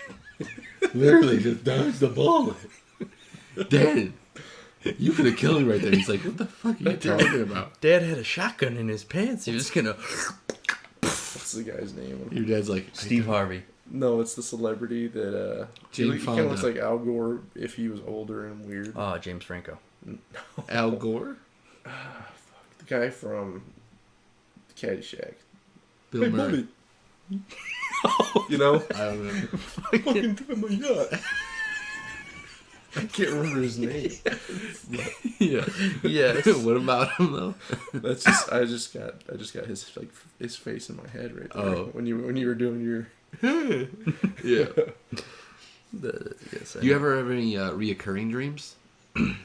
Literally just dodged the bullet. Dad, you could have killed me right there. He's like, what the fuck are you talking about? Dad had a shotgun in his pants. He was gonna... What's the guy's name? Your dad's like, Steve Harvey. No, it's the celebrity that Jane he kind of looks Fonda. like Al Gore if he was older and weird. Oh, James Franco. Al Gore? The guy from Caddyshack. Bill Murray. You know? I don't know. Fucking time my yacht. I can't remember his name. Yeah. Yes. What about him though? That's just I just got his face in my head right there. Oh. When you were doing your Yeah. Yes, Do you ever have any reoccurring dreams? dude,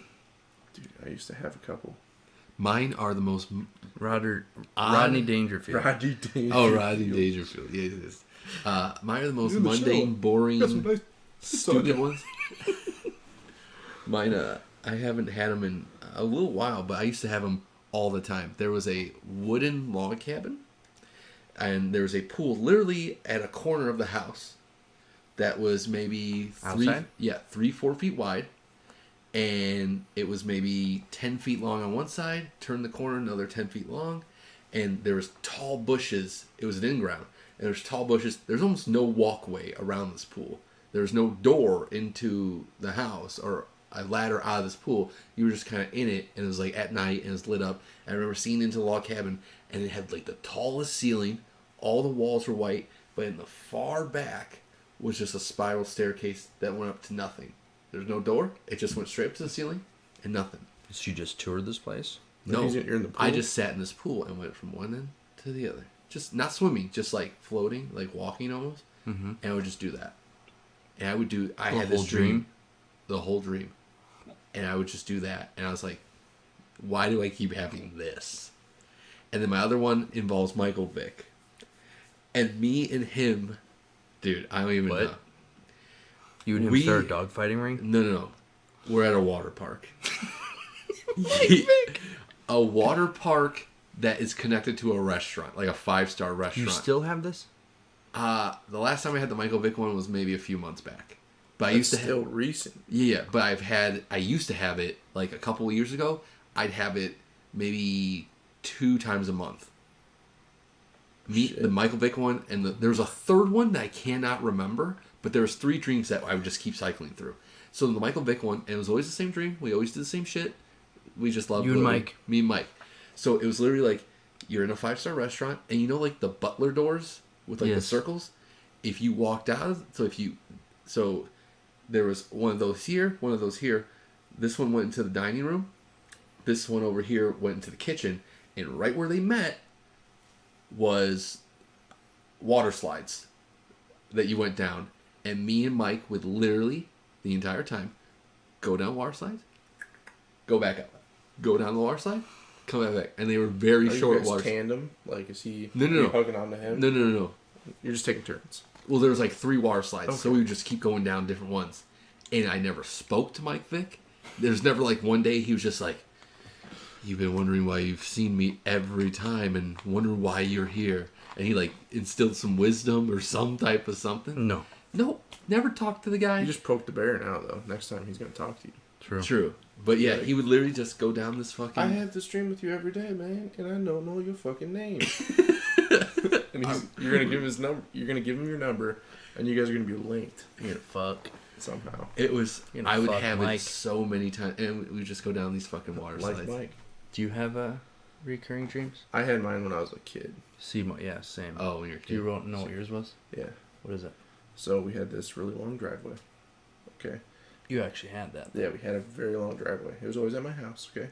I used to have a couple. Mine are the most Rodney Dangerfield. Rodney Dangerfield. Oh, Rodney Dangerfield. Yes. Mine are the most mundane, boring, stupid ones. Mine, I haven't had them in a little while, but I used to have them all the time. There was a wooden log cabin, and there was a pool literally at a corner of the house that was maybe Outside? 3-4 feet wide, and it was maybe 10 feet long on one side, turn the corner another 10 feet long, and there was tall bushes. It was an in-ground, and there's tall bushes. There's almost no walkway around this pool. There's no door into the house or a ladder out of this pool. You were just kind of in it, and it was like at night, and it was lit up. And I remember seeing into the log cabin, and it had like the tallest ceiling. All the walls were white, but in the far back was just a spiral staircase that went up to nothing. There's no door. It just went straight up to the ceiling and nothing. So you just toured this place? No, You're in the pool? I just sat in this pool and went from one end to the other. Just not swimming, just like floating, like walking almost. Mm-hmm. And I would just do that. And I would do. I The had whole this dream, the whole dream, and I would just do that. And I was like, why do I keep having this? And then my other one involves Michael Vick, and me and him, dude. I don't even What? know. You and him start a dogfighting ring? No. We're at a water park. A water park that is connected to a restaurant, like a 5-star restaurant. You still have this? The last time I had the Michael Vick one was maybe a few months back. But I That's used to still recent. Yeah, but I used to have it like a couple of years ago. I'd have it maybe 2 times a month. The Michael Vick one, and there was a third one that I cannot remember, but there was 3 dreams that I would just keep cycling through. So the Michael Vick one, and it was always the same dream. We always did the same shit. We just loved You and Lily. Mike. Me and Mike. So it was literally like, you're in a 5-star restaurant, and you know like the butler doors with like the Yes. circles? If you walked out, so there was one of those here, this one went into the dining room, this one over here went into the kitchen, And right where they met was water slides that you went down. And me and Mike would literally, the entire time, go down water slides, go back up. Go down the water slide, come back. And they were very short you guys water tandem? Like, is he No. hugging onto him? No. You're just taking turns. Well, there was like 3 water slides, Okay. so we would just keep going down different ones. And I never spoke to Mike Vick. There's never like one day he was just like, "You've been wondering why you've seen me every time and wonder why you're here." And he like instilled some wisdom or some type of something. No. Never talked to the guy. You just poked the bear now, though. Next time he's going to talk to you. True. But yeah, he would literally just go down this fucking... I have this dream with you every day, man, and I don't know your fucking name. And you're gonna give him his number. You're gonna give him your number, and you guys are gonna be linked. You're gonna fuck. Somehow. It was... You're gonna I would fuck have Mike. it so many times, and we would just go down these fucking water Like slides. Mike. Do you have recurring dreams? I had mine when I was a kid. Yeah, same. Oh, when you're a kid. Do you know what yours was? Yeah. What is it? So we had this really long driveway. Okay. You actually had that. Yeah, we had a very long driveway. It was always at my house. Okay.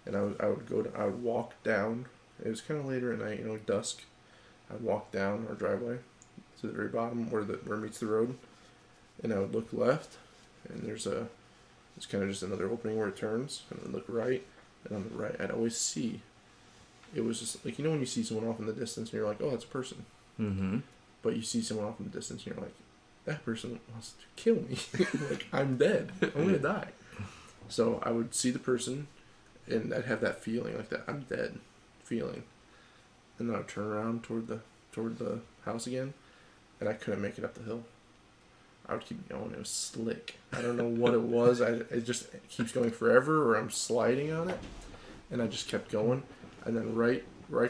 And I would walk down. It was kind of later at night, dusk. I'd walk down our driveway to the very bottom where it meets the road, and I would look left, and there's kind of just another opening where it turns, and I'd look right, and on the right I'd always see. It was just like, when you see someone off in the distance and you're like, oh, that's a person. Mm-hmm. But you see someone off in the distance and you're like, that person wants to kill me. Like, I'm dead. I'm going to die. So I would see the person and I'd have that feeling, like that I'm dead feeling. And then I'd turn around toward the house again, and I couldn't make it up the hill. I would keep going. It was slick. I don't know what it was. It just keeps going forever, or I'm sliding on it. And I just kept going. And then right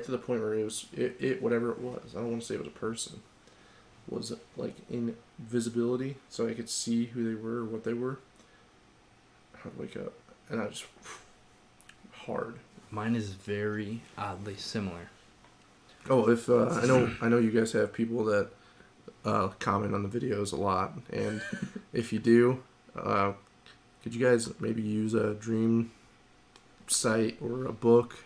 to the point where it whatever it was, I don't want to say it was a person, was like in visibility, so I could see who they were or what they were. I'd wake up, and I just hard. Mine is very oddly similar. Oh, if I know you guys have people that comment on the videos a lot, and if you do, could you guys maybe use a dream site or a book?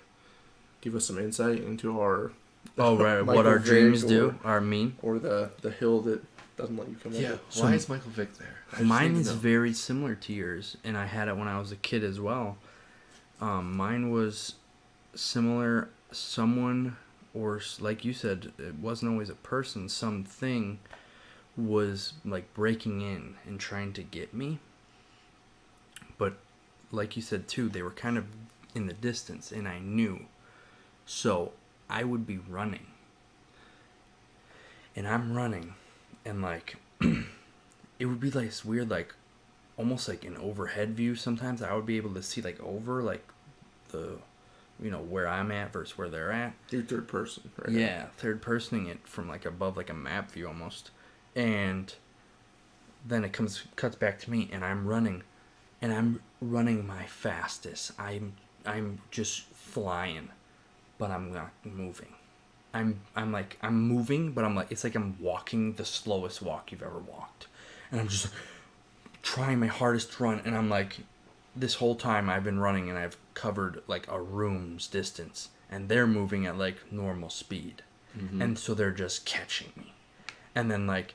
Give us some insight into our what our dreams do, our mean, or the hill that doesn't let you come Yeah, up. why is Michael Vick there? Mine is very similar to yours, and I had it when I was a kid as well. Mine was similar. Someone, or like you said, it wasn't always a person. Something was like breaking in and trying to get me. But like you said too, they were kind of in the distance, and I knew. So I would be running. And I'm running, and like it would be like this weird, like almost like an overhead view sometimes. I would be able to see like over like the where I'm at versus where they're at. You're third person, right? Yeah, third personing it from like above, like a map view almost. And then it cuts back to me, and I'm running my fastest. I'm just flying, but I'm not moving. I'm moving, but I'm like, it's like I'm walking the slowest walk you've ever walked. And I'm just trying my hardest to run, and I'm like, this whole time I've been running and I've covered like a room's distance, and they're moving at like normal speed. Mm-hmm. And so they're just catching me. And then like,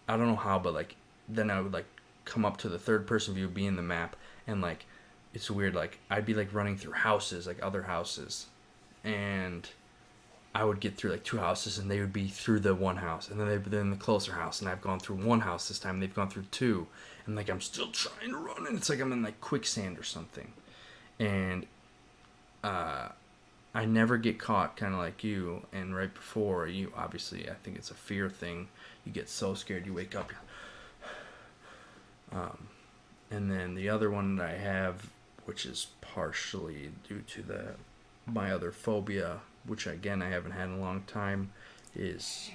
I don't know how, but like, then I would like come up to the third person view, be in the map, and like, it's weird, like I'd be like running through houses, like other houses, and I would get through like 2 houses, and they would be through the one house, and then they'd be in the closer house, and I've gone through 1 house this time, they've gone through 2, and like I'm still trying to run, and it's like I'm in like quicksand or something. And I never get caught, kind of like you. And right before you, obviously, I think it's a fear thing. You get so scared, you wake up. And then the other one that I have, which is partially due to my other phobia, which again I haven't had in a long time, is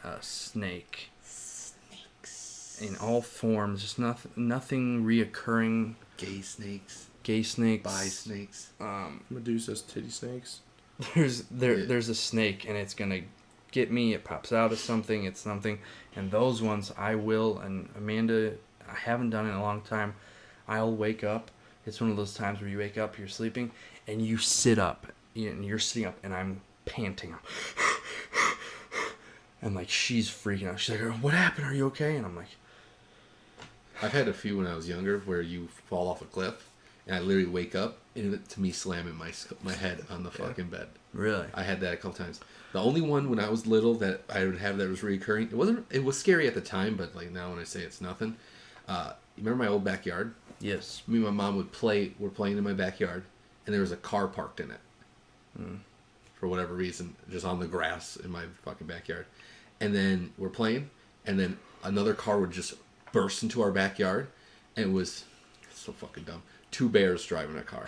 a snake. Snakes. In all forms, just nothing reoccurring. Gay snakes. Bi snakes. Medusa's titty snakes. There's a snake, and it's gonna get me. It pops out of something. It's something, and those ones I will. And Amanda, I haven't done it in a long time. I'll wake up. It's one of those times where you wake up, you're sleeping, and you sit up, and you're sitting up, and I'm panting. And, like, she's freaking out. She's like, what happened? Are you okay? And I'm like... I've had a few when I was younger where you fall off a cliff, and I literally wake up, and to me slamming my head on the fucking bed. Really? I had that a couple times. The only one when I was little that I would have that was recurring, it was scary at the time, but, like, now when I say it's nothing. You remember my old backyard? Yes. Me and my mom were playing in my backyard, and there was a car parked in it. For whatever reason, just on the grass in my fucking backyard. And then we're playing, and then another car would just burst into our backyard, and it was so fucking dumb. 2 bears driving a car.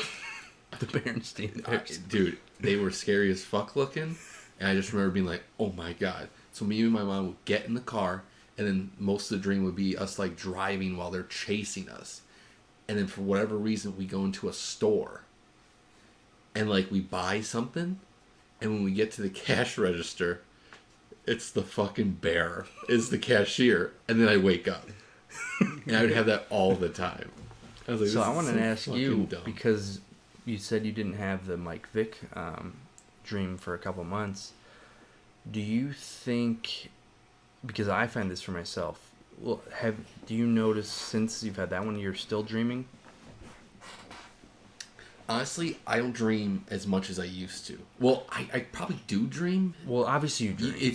The Berenstein Bears. Dude, they were scary as fuck looking, and I just remember being like, oh my god. So me and my mom would get in the car, and then most of the dream would be us, like, driving while they're chasing us. And then for whatever reason, we go into a store, and, like, we buy something, and when we get to the cash register, it's the fucking bear is the cashier, and then I wake up. And I would have that all the time. I was like, So I wanted to ask you, dumb. because you said you didn't have the Mike Vick dream for a couple months. Do you think, because I find this for myself, well, do you notice since you've had that one, you're still dreaming? Honestly, I don't dream as much as I used to. Well, I probably do dream. Well, obviously you dream.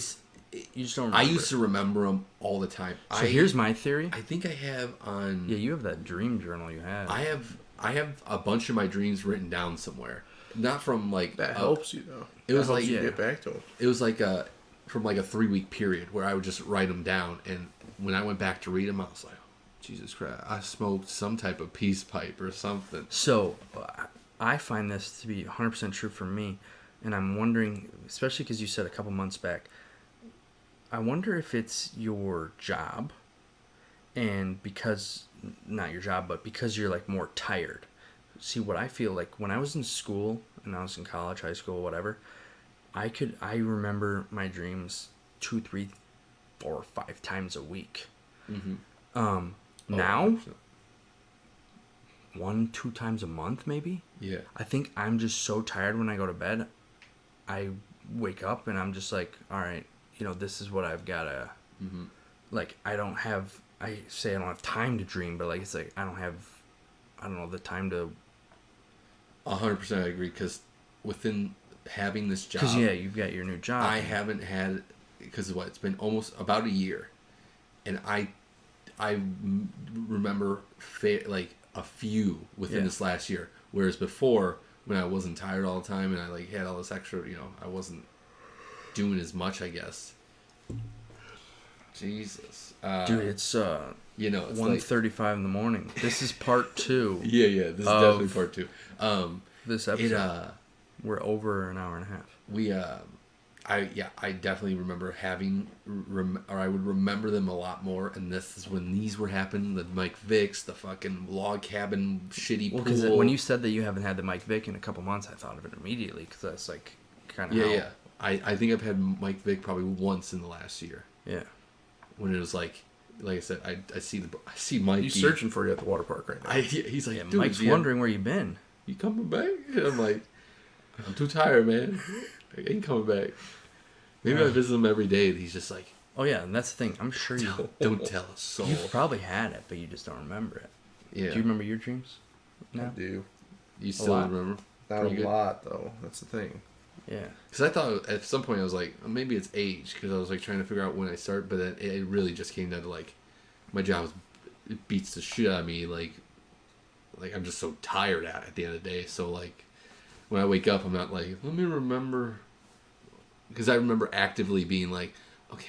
You just don't remember. I used to remember them all the time. So here's my theory. I think I have on... Yeah, you have that dream journal you had. I have a bunch of my dreams written down somewhere. Not from, like... That helps you, though. It was like... you get back to them. It was like from like a 3-week period where I would just write them down. And when I went back to read them, I was like, Jesus Christ, I smoked some type of peace pipe or something. So, I find this to be 100% true for me. And I'm wondering, especially because you said a couple months back, I wonder if it's your job, and because, not your job, but because you're, like, more tired. See, what I feel like, when I was in school, and I was in college, high school, whatever, I remember my dreams 2, 3, 4, 5 times a week. Mm-hmm. Now, 1, 2 times a month, maybe? Yeah. I think I'm just so tired when I go to bed, I wake up and I'm just like, all right, this is what I've got to, like, I say I don't have time to dream, but, like, it's like, I don't know, the time to. 100% I agree, because within having this job. Because, yeah, you've got your new job. I haven't had, because it's been almost about a year, and I remember, like, a few within this last year, whereas before, when I wasn't tired all the time, and I, like, had all this extra, I wasn't doing as much, I guess. Jesus. Dude, it's it's 1:35 in the morning. This is part 2. Yeah, this is definitely part 2. This episode. We're over an hour and a half. I definitely remember or I would remember them a lot more, and this is when these were happening, the Mike Vicks, the fucking log cabin shitty pool. Because when you said that you haven't had the Mike Vick in a couple months, I thought of it immediately, because that's, like, kind of Yeah. I think I've had Mike Vick probably once in the last year. Yeah. When it was like I said, I see Mike. He's searching for you at the water park right now. He's like, dude, Mike's wondering where you've been. You coming back? And I'm like, I'm too tired, man. I ain't coming back. Maybe I visit him every day, and he's just like, oh yeah, and that's the thing. I'm sure you don't tell a soul. You've probably had it, but you just don't remember it. Yeah. Do you remember your dreams? No. I do. You still remember? Not a lot, though. That's the thing. Yeah. Because I thought at some point I was like, maybe it's age, because I was like trying to figure out when I start, but then it really just came down to, like, my job beats the shit out of me. Like I'm just so tired at the end of the day. So, like, when I wake up, I'm not like, let me remember. Because I remember actively being like, okay,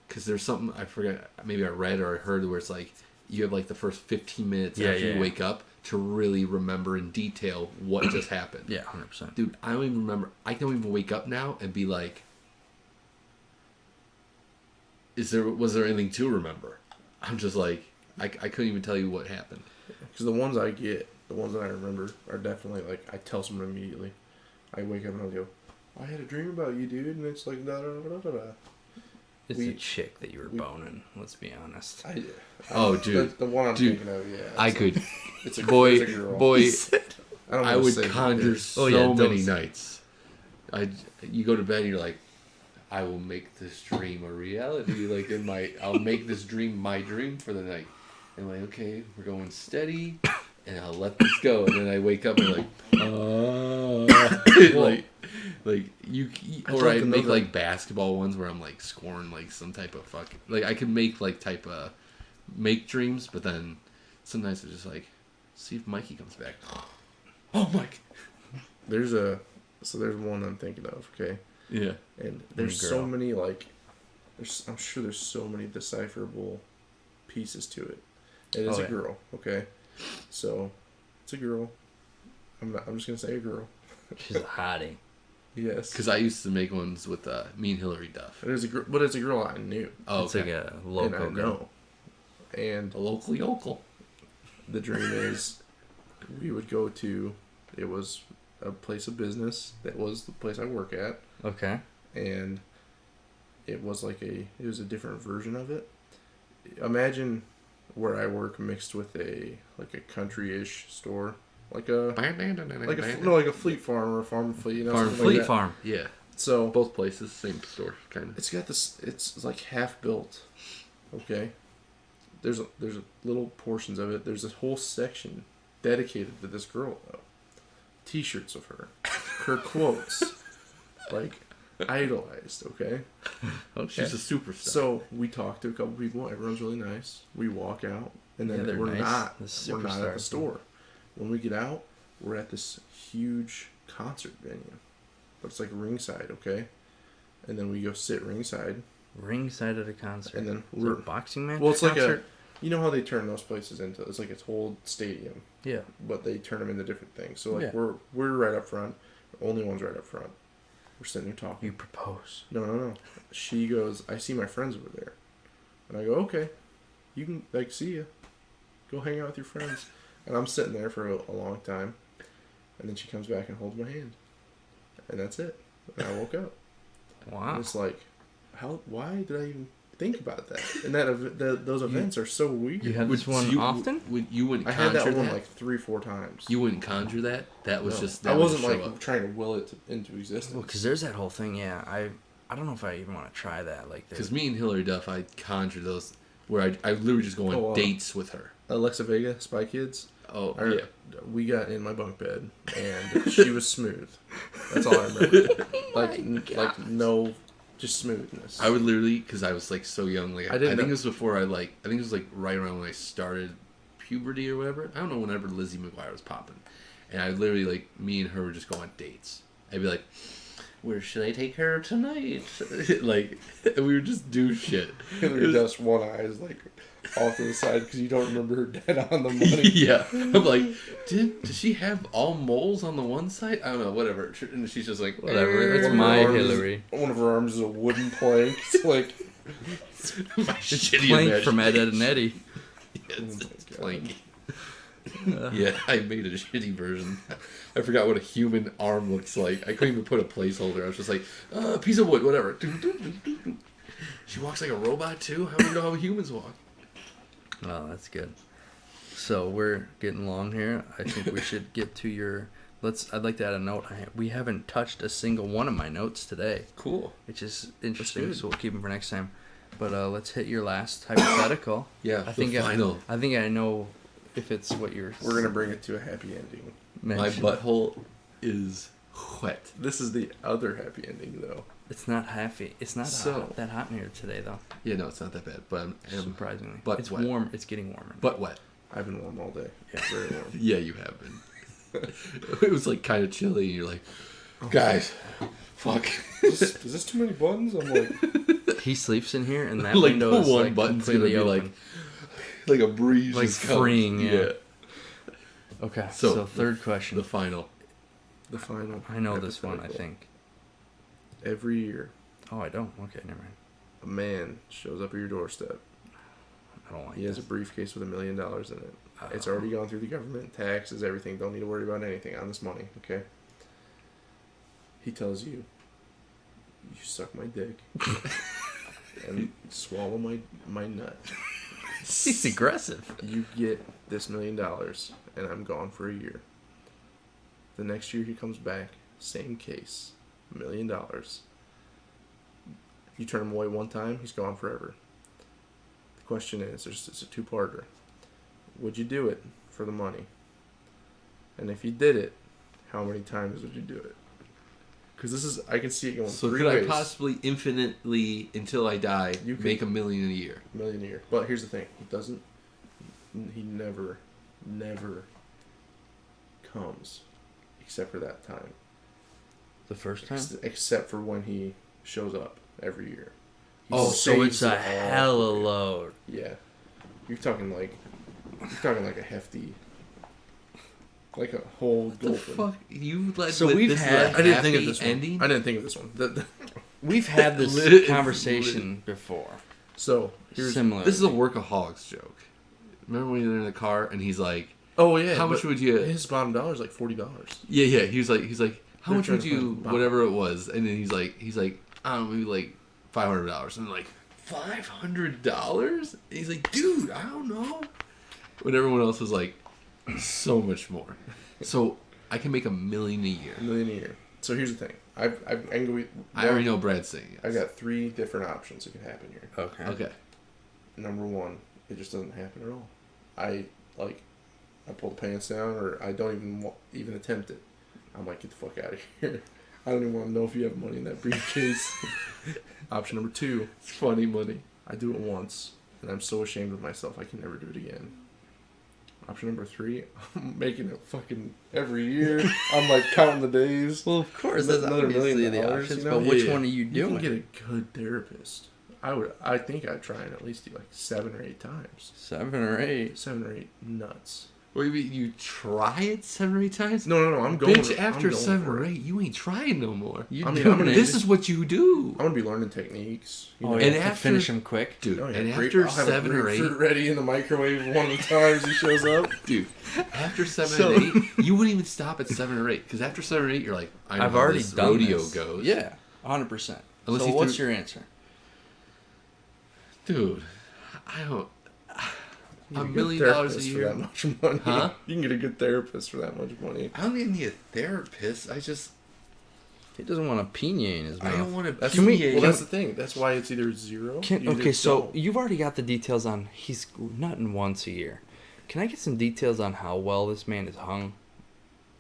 because there's something I forgot, maybe I read or I heard where it's like, you have like the first 15 minutes after you wake up to really remember in detail what just happened. Yeah, 100%. Dude, I don't even remember. I don't even wake up now and be like, was there anything to remember? I'm just like, I couldn't even tell you what happened. Because the ones I get, the ones that I remember, are definitely like, I tell someone immediately. I wake up and I'll go, I had a dream about you, dude, and it's like, da da da da da. It's a chick that you were boning, let's be honest. Dude. The one I'm thinking of, yeah. I could. It's a boy, girl. I would conjure so many nights. You go to bed and you're like, I will make this dream a reality. Like I'll make this dream my dream for the night. And I'm like, okay, we're going steady, and I'll let this go. And then I wake up and like, like you, or I make like basketball ones where I'm like scoring like some type of like I can make like type of make dreams, but then sometimes it's just like, see if Mikey comes back. Oh, Mike. There's one I'm thinking of. Okay. Yeah. And there's so many like, I'm sure there's so many decipherable pieces to it. It is a girl. Okay. So, it's a girl. I'm just gonna say a girl. She's a hottie. Yes. Because I used to make ones with me and Hillary Duff. It is a girl, but it's a girl I knew. Oh, it's like a local girl. And a local yokel. The dream is we would go to, it was a place of business that was the place I work at. Okay. And it was it was a different version of it. Imagine where I work mixed with a country-ish store. Like a Fleet Farm or a Farm Fleet. Fleet Farm. Yeah. So both places, same store, kind of. It's got this. It's like half built. Okay. There's little portions of it. There's a whole section dedicated to this girl though. T-shirts of her quotes, like idolized. Okay. Oh, she's a superstar. So we talked to a couple people. Everyone's really nice. We walk out, and then we're not at the store. When we get out, we're at this huge concert venue, but it's like ringside. Okay. And then we go sit ringside. Ringside at a concert. And then we're a boxing match. Well, it's concert? like you know how they turn those places into, it's like its whole stadium. Yeah. But they turn them into different things. So we're right up front. The only ones right up front. We're sitting there talking. You propose. No. She goes, I see my friends over there. And I go, okay. You can see you. Go hang out with your friends. And I'm sitting there for a long time. And then she comes back and holds my hand. And that's it. And I woke up. Wow. And it's like, why did I even think about that? And those events are so weird. You had this one often? You wouldn't I had that one like 3-4 times. You wouldn't conjure that? That was just... I wasn't trying to will it into existence. Well, because there's that whole thing, yeah. I don't know if I even want to try that. Because me and Hillary Duff, I conjure those where I literally just go on dates with her. Alexa Vega, Spy Kids. Oh, yeah. We got in my bunk bed, and she was smooth. That's all I remember. No, just smoothness. I would literally, because I was so young. I think it was before I think it was right around when I started puberty or whatever. I don't know, whenever Lizzie McGuire was popping, and I literally me and her would just go on dates. I'd be like, where should I take her tonight? We would just do shit. Hillary Duff's one eye is off to the side because you don't remember her dead on the money. Yeah. I'm like, does she have all moles on the one side? I don't know, whatever. And she's just like, whatever. That's my Hillary. One of her arms is a wooden plank. It's it's plank from Ed, Ed, and Eddie. Yeah, it's plank. Yeah, I made a shitty version. I forgot what a human arm looks like. I couldn't even put a placeholder. I was just like, a piece of wood, whatever. She walks like a robot too? How do you know how humans walk? Oh, that's good. So we're getting long here. I think we should get to your... I'd like to add a note. We haven't touched a single one of my notes today. Cool. Which is interesting, so we'll keep them for next time. But let's hit your last hypothetical. Yeah, final. I think I know if it's what you're... We're going to bring it to a happy ending. My butthole is wet. This is the other happy ending, though. It's not happy. It's not that hot in here today, though. Yeah, no, it's not that bad. But surprisingly, but it's wet. warm. It's getting warmer. But wet. I've been warm all day. Yeah, very warm. Yeah, you have been. It was kind of chilly, and you're like, guys, fuck. Is this too many buttons? I'm like, he sleeps in here, and that window is one button's completely open. Like a breeze, just freeing. Comes. Yeah. Okay. So third question. The final. I know this one. I think. Every year. Oh, I don't. Okay, never mind. A man shows up at your doorstep. I don't like. He has a briefcase with $1 million in it. It's already gone through the government, taxes, everything. Don't need to worry about anything on this money. Okay. He tells you, you suck my dick and swallow my nut. He's aggressive. You get this $1 million, and I'm gone for a year. The next year he comes back, same case. $1 million. You turn him away one time, he's gone forever. The question is, it's a two-parter. Would you do it for the money? And if you did it, how many times would you do it? Because I can see it going So three could ways. I possibly infinitely, until I die, You could- make $1 million a year? $1 million a year. But here's the thing. He never comes except for that time. The first time? Except for when he shows up every year. He Oh, so saves it's a it all hella for you. load. Yeah. You're talking like a hefty, like a whole What the gulping. fuck? You led So with we've this had- is a I didn't think of happy this one. ending? I didn't think of this one. We've had this Lit- conversation before. So here's Similar. This is a workaholics joke. Remember when you're in the car and he's like, Oh yeah. how much but would you... His bottom dollar is like $40. Yeah, he's like, how They're much trying would to you, find whatever it was, and then he's like, I don't know, maybe like $500, and I'm like, $500? And he's like, dude, I don't know. When everyone else was like, so much more. So I can make $1 million a year. $1 million a year. So here's the thing. I can go. I already know Brad's saying it. I got 3 different options that can happen here. Okay. Okay. Number 1, it just doesn't happen at all. I pull the pants down, or I don't even attempt it. I'm like, get the fuck out of here. I don't even want to know if you have money in that briefcase. Option number 2, It's funny money. I do it once, and I'm so ashamed of myself I can never do it again. Option number 3, I'm making it fucking every year. I'm like counting the days. Well, of course, That's that's another obviously $1 million, the options, you know? but which Yeah. one are you You doing? can get a good therapist. I think I'd try and at least do like 7 or 8 times. 7 or 8. 7 or 8 nuts. What do you mean, you try it 7 or 8 times? No, I'm going. Bitch, after I'm going 7 for or it. 8, you ain't trying no more. You I mean, doing I'm gonna- it. This is what you do. I'm gonna be learning techniques. You Oh, know? yeah, and to after- finish them quick. Dude, Oh, yeah, and grape- after I'll have 7 a or 8, grapefruit ready in the microwave one of the times he shows up. dude, after 7 So- and 8, you wouldn't even stop at 7 or 8. Because after 7 or 8, you're like, I know I've how already this done rodeo this. goes. Yeah, 100%. Unless So you what's threw- your answer? Dude, I don't... You $1 can get million therapist a for year? that much money. Huh? You can get a good therapist for that much money. I don't even need a therapist. I just... He doesn't want a pina in his mouth. I don't want to That's, Can we- well, can- that's the thing. That's why it's either 0. you Okay, just so don't. you've already got the details on he's nutting once a year. Can I get some details on how well this man is hung,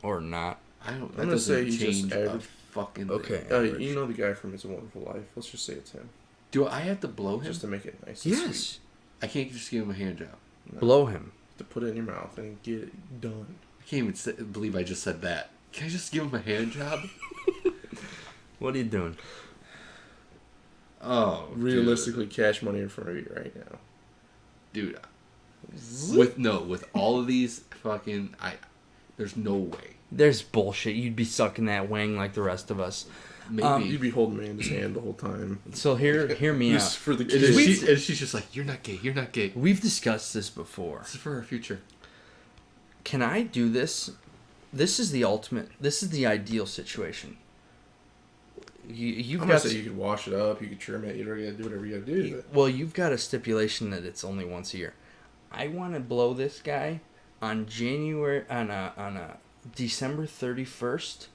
or not? I don't... I'm That gonna say doesn't he's just change a average. fucking Okay. thing. You know the guy from It's a Wonderful Life. Let's just say it's him, Do I have to blow him? just to make it nice. And sweet. Yes. I can't just give him a hand job. No, Blow him. to put it in your mouth and get it done. I can't even believe I just said that. Can I just give him a hand job? What are you doing? Oh, Realistically, cash money in front of you right now. dude. With all of these fucking, there's no way. There's bullshit. You'd be sucking that wang like the rest of us. Maybe. You'd be holding Amanda's hand the whole time. So hear me Just out. for the and, kids. she's just like, you're not gay. You're not gay. We've discussed this before. This is for our future. Can I do this? This is the ultimate. This is the ideal situation. You've I'm gonna got say you could wash it up, you could trim it, you gotta do whatever you gotta do. well, you've got a stipulation that it's only once a year. I want to blow this guy on December 31st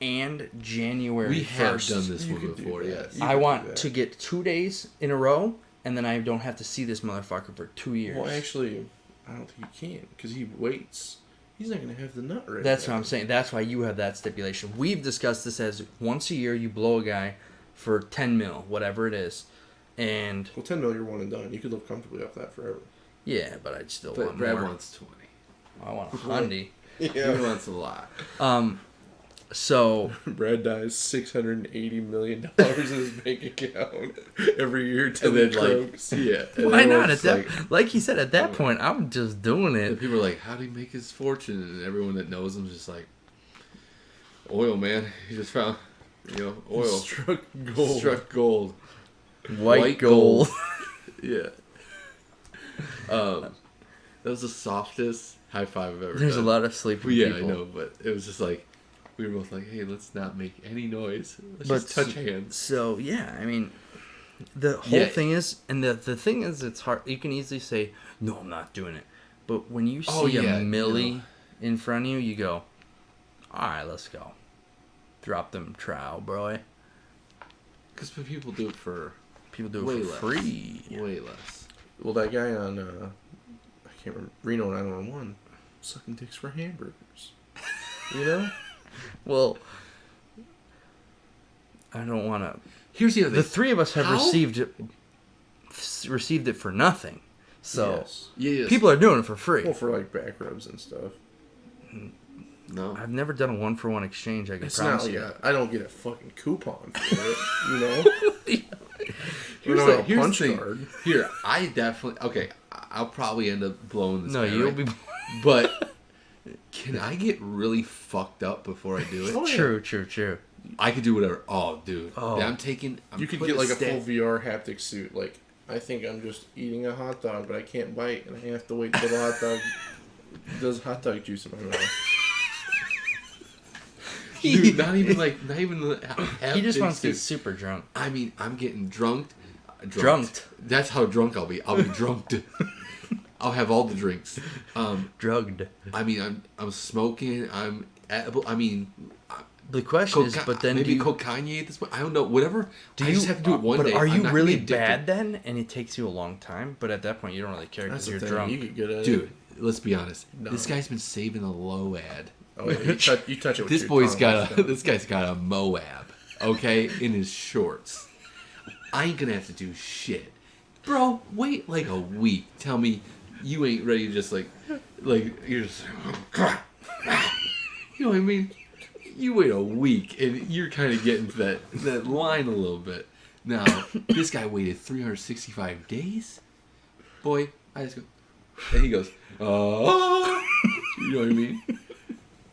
and January We 1st. have done this You one could do before, that. yes. You I could do want that. to get 2 days in a row, and then I don't have to see this motherfucker for 2 years. Well, actually, I don't think you can because he waits. He's not gonna have the nut ready. That's what then. I'm saying. That's why you have that stipulation. We've discussed this as once a year you blow a guy for 10 mil, whatever it is. And Well, 10 mil, you're one and done. You could live comfortably off that forever. yeah, but I'd still But want Brad more. wants 20. I want a Hyundai. He wants a lot. So Brad dies $680 million in his bank account every year till And he then, like, croaks. yeah. and why not? everyone's At that, like he said, at that point, I'm just doing And it. people are like, how did he make his fortune? And everyone that knows him is just like, oil, man. He just found, oil. Struck gold. Struck gold. White gold. Yeah. That was the softest high five I've ever There's a done. lot of sleeping Yeah, people. I know, but it was just like, we were both like, hey, let's not make any noise. Let's But just touch hands. So yeah, I mean, the whole Yeah. thing is, and the thing is, it's hard. You can easily say, no, I'm not doing it. But when you see Oh, yeah, a millie in front of you, you go, all right, let's go. Drop them trow, bro. Because people do it for People do way it for less. free. Way less. Well, that guy on, I can't remember, Reno 911, sucking dicks for hamburgers. You know? Well, I don't want to. Here's the other The thing. three of us have How? received it for nothing. So Yes. Yes. people are doing it for free. Well, for like back rubs and stuff. No. I've never done a 1-for-1 exchange. I can It's not promise like you that. I don't get a fucking coupon for it, you know? Here's We're not the a here's punch the thing. card. Here, I definitely... Okay, I'll probably end up blowing this No, guy, you'll right? be. But can I get really fucked up before I do it? Oh, yeah. True. I could do whatever. Oh, dude. Oh. I'm You could putting get like a sta- full VR haptic suit. Like, I think I'm just eating a hot dog, but I can't bite, and I have to wait till the hot dog does hot dog juice in my mouth. Dude, not even the He just haptic wants to get suit. super drunk. I mean, I'm getting drunked. Drunked. That's how drunk I'll be. I'll be drunked. I'll have all the drinks. Drugged. I mean, I'm smoking. I'm edible. I mean, The question is, but then maybe do you, cocaine at this point. I don't know. Whatever. do I you just have to do it one but day. are I'm you not gonna really be addicted. bad then? And it takes you a long time. But at that point, you don't really care That's because the you're thing. You drunk. could get it. Dude, let's be honest. No. This guy's been saving a low ad. Oh, yeah, you touch it with This your boy's tongue, got that's a this guy's got a Moab, okay, in his shorts. I ain't gonna have to do shit, bro. Wait like a week. Tell me you ain't ready to just like you're just you know what I mean. You wait a week and you're kind of getting to that line a little bit. Now this guy waited 365 days. Boy, I just go, and he goes, you know what I mean.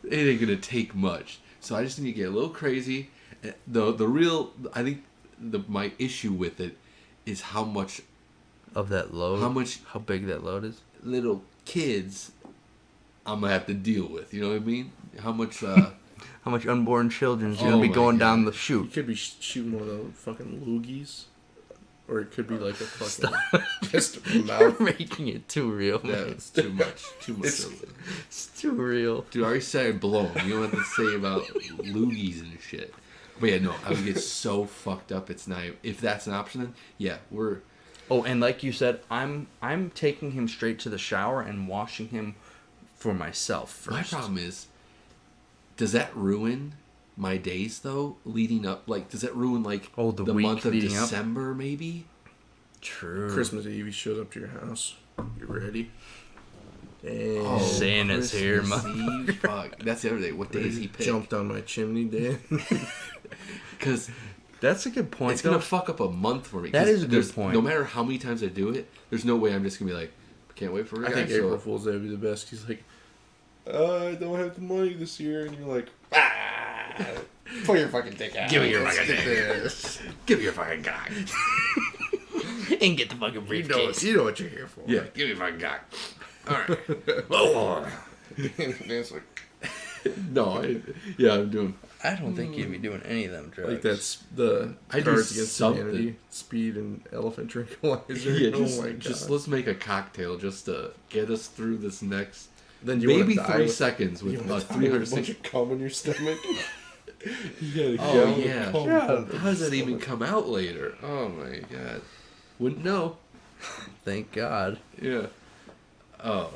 It ain't gonna take much, so I just need to get a little crazy. The real, I think, my issue with it is how much Of that load. How big that load is. little kids I'm gonna have to deal with. You know what I mean? How much? How much unborn children's gonna Oh be my going God. down the You chute. could be shooting one of the fucking loogies, or it could be like a fucking just a You're mouth. making it too real, man. That's too much. Too much. It's too real. Dude, I already said blow 'em. You don't have to say about loogies and shit. But yeah, no, I would get so fucked up. It's not. If that's an option, then yeah, we're. Oh, and like you said, I'm taking him straight to the shower and washing him for myself first. My problem is, does that ruin my days though? Leading up, like, does that ruin like Oh, the week month of leading up? December maybe? True. Christmas Eve, he showed up to your house. You ready? Oh, And Santa's here, Christmas Eve? Fuck, that's the other day. What day is he pick? jumped on my chimney, Dan. Because That's a good point. it's gonna fuck up a month for me. That 'Cause is a good there's- point. No matter how many times I do it, there's no way I'm just gonna be like, can't wait for it. I think guys, so- April Fool's Day would be the best. He's like, I don't have the money this year, and you're like, pull your fucking dick out. Give me your Let's fucking get dick. this. Give me your fucking cock. and get the fucking briefcase. You know what you're here for. Yeah, give me your fucking cock. All right. Oh. And Dan's like, No, I'm doing. I don't think you'd be doing any of them drugs. like that's the I do Cards Against something. Humanity, speed and elephant tranquilizer. Yeah, Oh my god. just let's make a cocktail just to get us through this next Then you maybe wanna die 3 with- seconds you with wanna a die with a bunch 360. of cum in your stomach. Oh yeah. Yeah. How does that even come out later? Oh my god. Wouldn't know. Thank God. Yeah. Oh.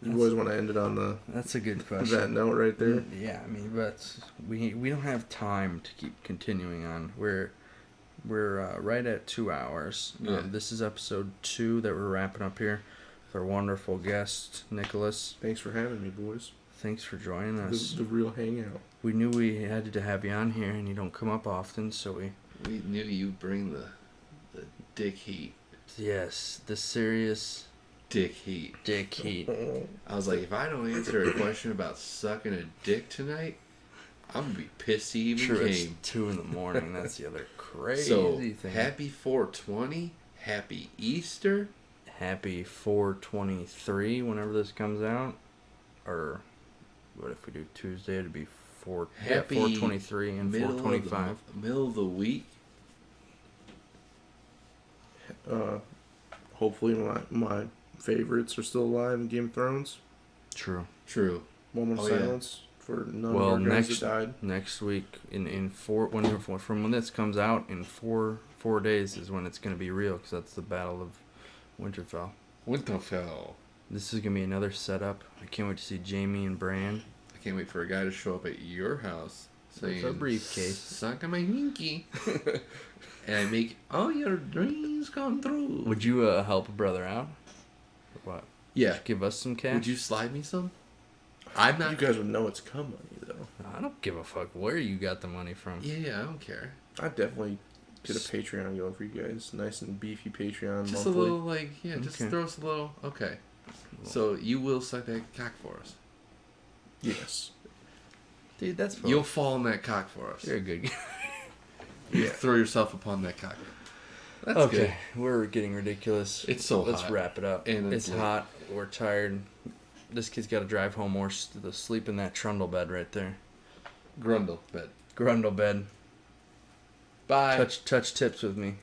You boys want to end it on That's a good that question. note right there? Yeah, I mean, but we don't have time to keep continuing on. We're right at 2 hours. Yeah. This is episode 2 that we're wrapping up here with our wonderful guest Nicholas. Thanks for having me, boys. Thanks for joining us. The real hangout. We knew we had to have you on here, and you don't come up often, so We knew you'd bring the dick heat. yes, the serious Dick heat. dick heat. I was like, if I don't answer a question about sucking a dick tonight, I'm gonna be pissed he even True, it's came. 2 a.m. That's the other crazy So thing. happy 420, happy Easter. Happy 4/23 whenever this comes out, or what if we do Tuesday? It'd be Happy 4/23 and 4/25. Middle of the week. Hopefully my favorites are still alive in Game of Thrones. True. True. Moment of Oh, yeah. silence for none Well, of our guys that died. next week in from when this comes out in four days is when it's gonna be real, because that's the Battle of Winterfell. Winterfell. This is gonna be another setup. I can't wait to see Jamie and Bran. I can't wait for a guy to show up at your house saying, With a briefcase. "Suck on my hinky," and I make all your dreams come true. Would you help a brother out? Or what? Yeah. Give us some cash? Would you slide me some? I'm not. You guys would know it's cum money, though. I don't give a fuck where you got the money from. Yeah, I don't care. I definitely get a Patreon going for you guys. Nice and beefy Patreon Just monthly. a little, like, just Okay. throw us a little. Okay. So you will suck that cock for us. Yes. Dude, that's You'll fall on that cock for us. You're a good guy. You throw yourself upon that cock. That's okay, we're getting ridiculous. It's so Let's hot. wrap it up. And it's it's late. hot. We're tired. This kid's got to drive home or sleep in that trundle bed right there. good. Grundle bed. Grundle bed. Bye. Touch tips with me.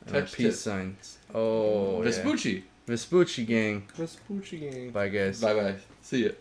Touch peace tips. signs. Oh, Vespucci. Vespucci gang. Vespucci gang. Bye, guys. Bye bye. See ya.